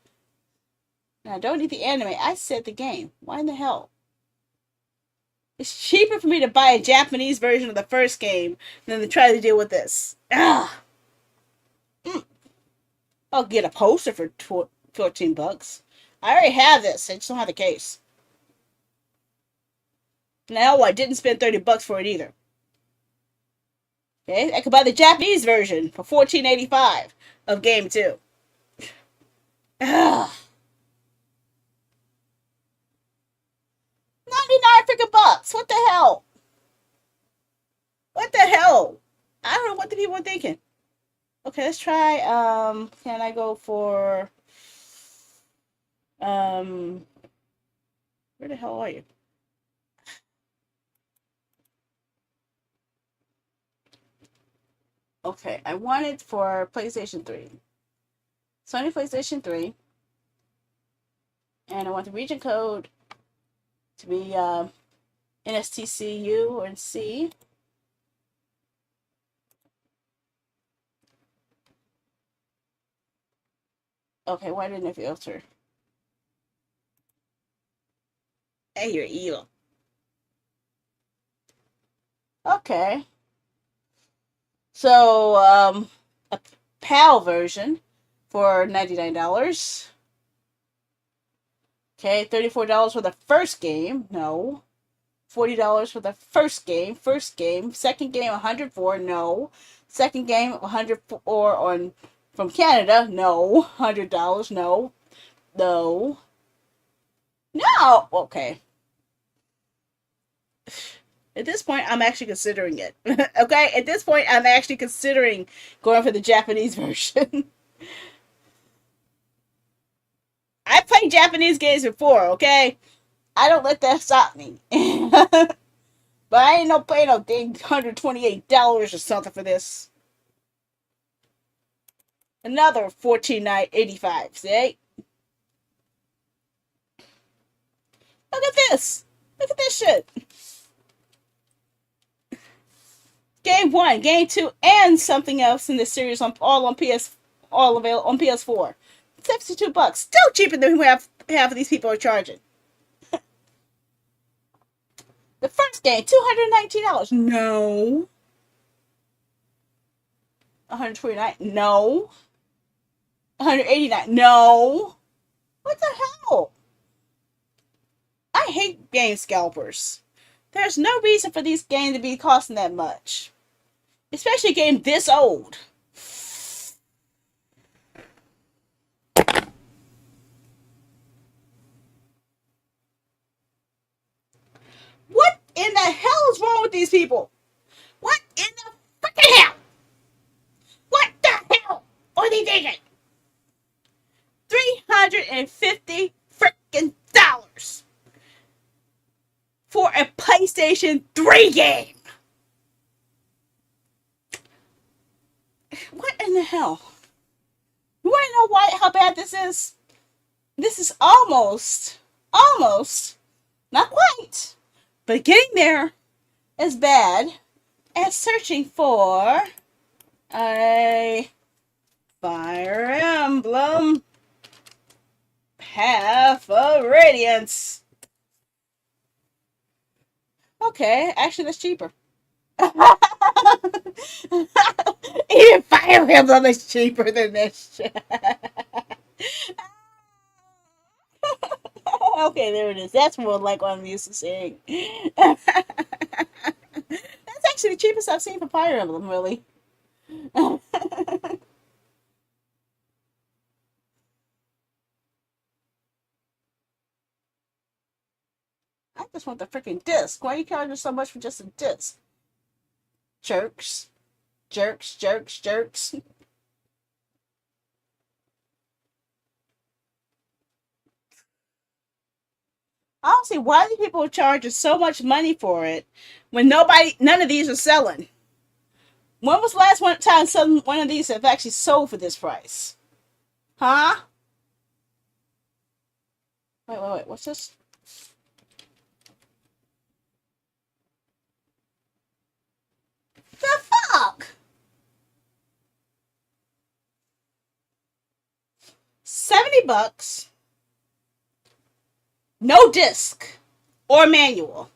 And I don't need the anime. I said the game. Why in the hell? It's cheaper for me to buy a Japanese version of the first game than to try to deal with this. Ugh. I'll get a poster for $14. I already have this. I just don't have the case. No, I didn't spend $30 for it either. Okay, I could buy the Japanese version for $14.85 of game 2. Ugh. 99 freaking bucks. What the hell? What the hell? I don't know what the people are thinking. Okay, let's try. Can I go for um? Where the hell are you? Okay, I want it for PlayStation 3. Sony PlayStation 3. And I want the region code to be NSTCU or C. Okay, why didn't it filter? Hey, you're evil. Okay. So, a PAL version for $99. Okay, $34 for the first game. No. $40 for the first game. First game. Second game, $104. No. Second game, $104 on from Canada. No. $100. No. No. No. Okay. At this point, I'm actually considering it. Okay? At this point, I'm actually considering going for the Japanese version. I played Japanese games before, okay? I don't let that stop me. But I ain't no paying no dang $128 or something for this. Another $14.85. See? Look at this. Look at this shit. Game 1, Game 2, and something else in this series all available on PS4. $62. Still cheaper than half of these people are charging. The first game, $219. No. $129. No. $189. No. What the hell? I hate game scalpers. There's no reason for these games to be costing that much. Especially a game this old. What in the hell is wrong with these people? What in the freaking hell? What the hell are they thinking? $350 freaking dollars for a PlayStation 3 game. What in the hell? You want to know how bad this is? This is almost, not quite, but getting there as bad as searching for a Fire Emblem Path of Radiance. Okay, actually that's cheaper. Even Fire Emblem is cheaper than this. Okay, there it is. That's more like what I'm used to seeing. That's actually the cheapest I've seen for Fire Emblem, really. I just want the freaking disc. Why are you charging so much for just a disc? Jerks. Jerks, jerks, jerks. I don't see why these people are charging so much money for it when none of these are selling. When was the last time one of these have actually sold for this price? Huh? Wait. What's this? The fuck? $70. No disc or manual.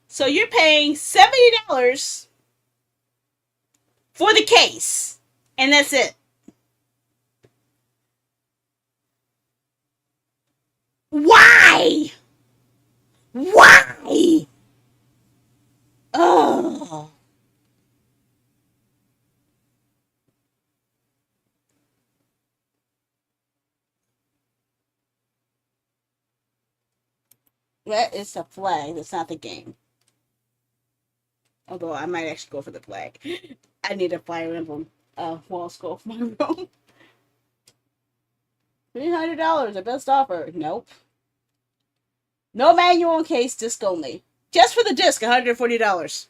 So you're paying $70 for the case, and that's it. Why? Why? Oh. That is a flag. That's not the game. Although I might actually go for the flag. I need a Fire Emblem wall skull for my room. $300, the best offer. Nope. No manual in case, disc only. Just for the disc, $140.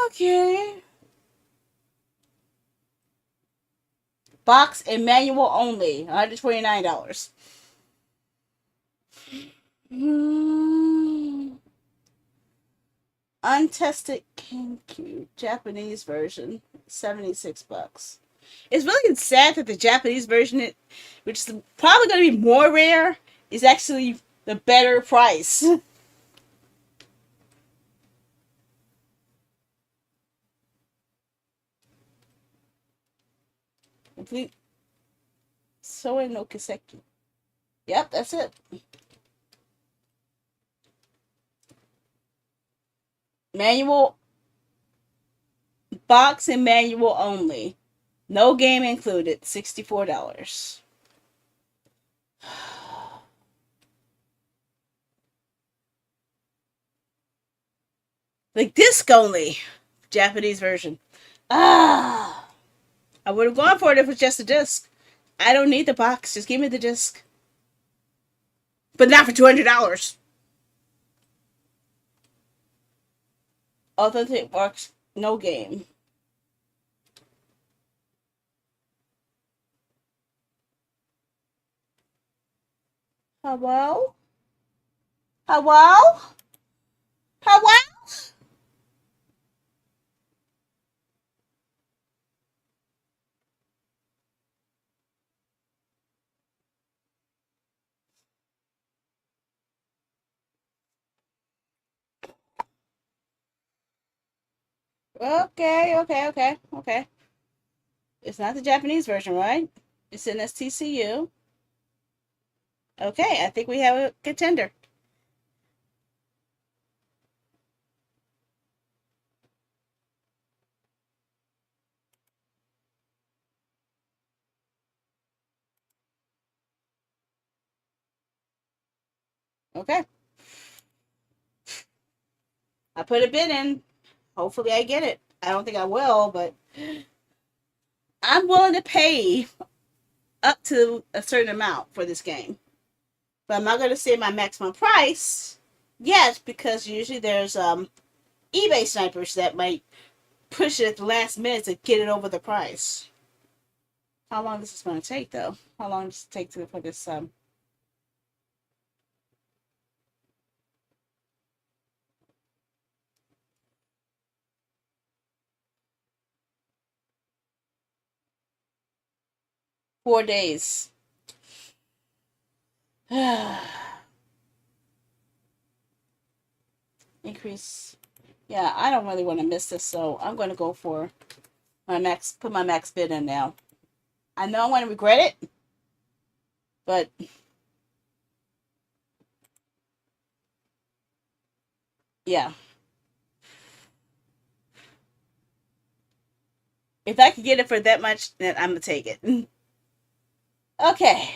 Okay. Box and manual only, $129. Untested GameCube Japanese version, $76. It's really sad that the Japanese version, which is probably going to be more rare, is actually the better price. Complete Soe no Kiseki. Yep, that's it. Manual, box and manual only. No game included, $64. Like disc only, Japanese version. I would have gone for it if it was just a disc. I don't need the box. Just give me the disc. But not for $200. Authentic box, no game. Hello? Hello? Hello? Okay. It's not the Japanese version, right? It's in STCU. Okay, I think we have a contender. Okay. I put a bid in. Hopefully I get it. I don't think I will, but I'm willing to pay up to a certain amount for this game. But I'm not going to say my maximum price yet because usually there's eBay snipers that might push it at the last minute to get it over the price. How long is this going to take, though? How long does it take for this 4 days? Increase. Yeah, I don't really want to miss this, so I'm going to go for put my max bid in now. I know I'm going to regret it, but yeah. If I could get it for that much, then I'm going to take it. Okay.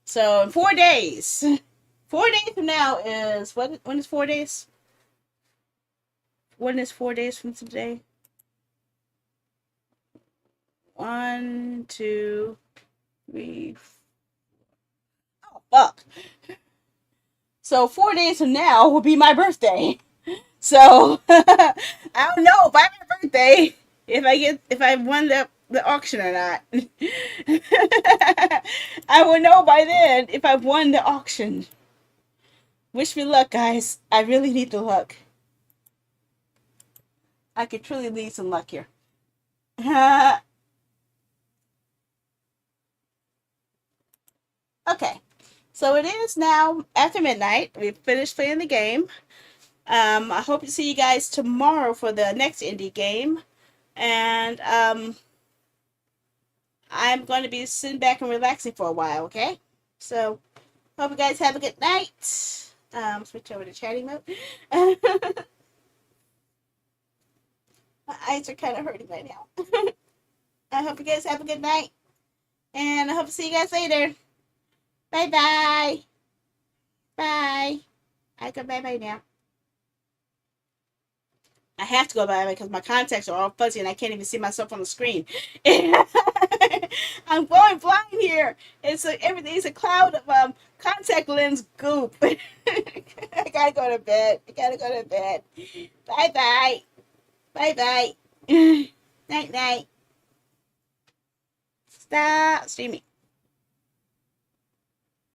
So in 4 days. 4 days from now is what? When is 4 days? When is 4 days from today? 1, 2, 3. Oh fuck! So 4 days from now will be my birthday. So I don't know by my birthday if I won the auction or not. I will know by then if I won the auction. Wish me luck, guys. I really need the luck. I could truly need some luck here. Okay. So it is now after midnight. We've finished playing the game. I hope to see you guys tomorrow for the next indie game. And I'm going to be sitting back and relaxing for a while, okay? So, hope you guys have a good night. Switch over to chatting mode. My eyes are kind of hurting right now. I hope you guys have a good night. And I hope to see you guys later. Bye-bye. Bye. I go bye-bye now. I have to go bye-bye because my contacts are all fuzzy and I can't even see myself on the screen. I'm going blind here. Everything's a cloud of contact lens goop. I gotta go to bed. I gotta go to bed. Bye-bye. Bye-bye. Night-night. Stop streaming.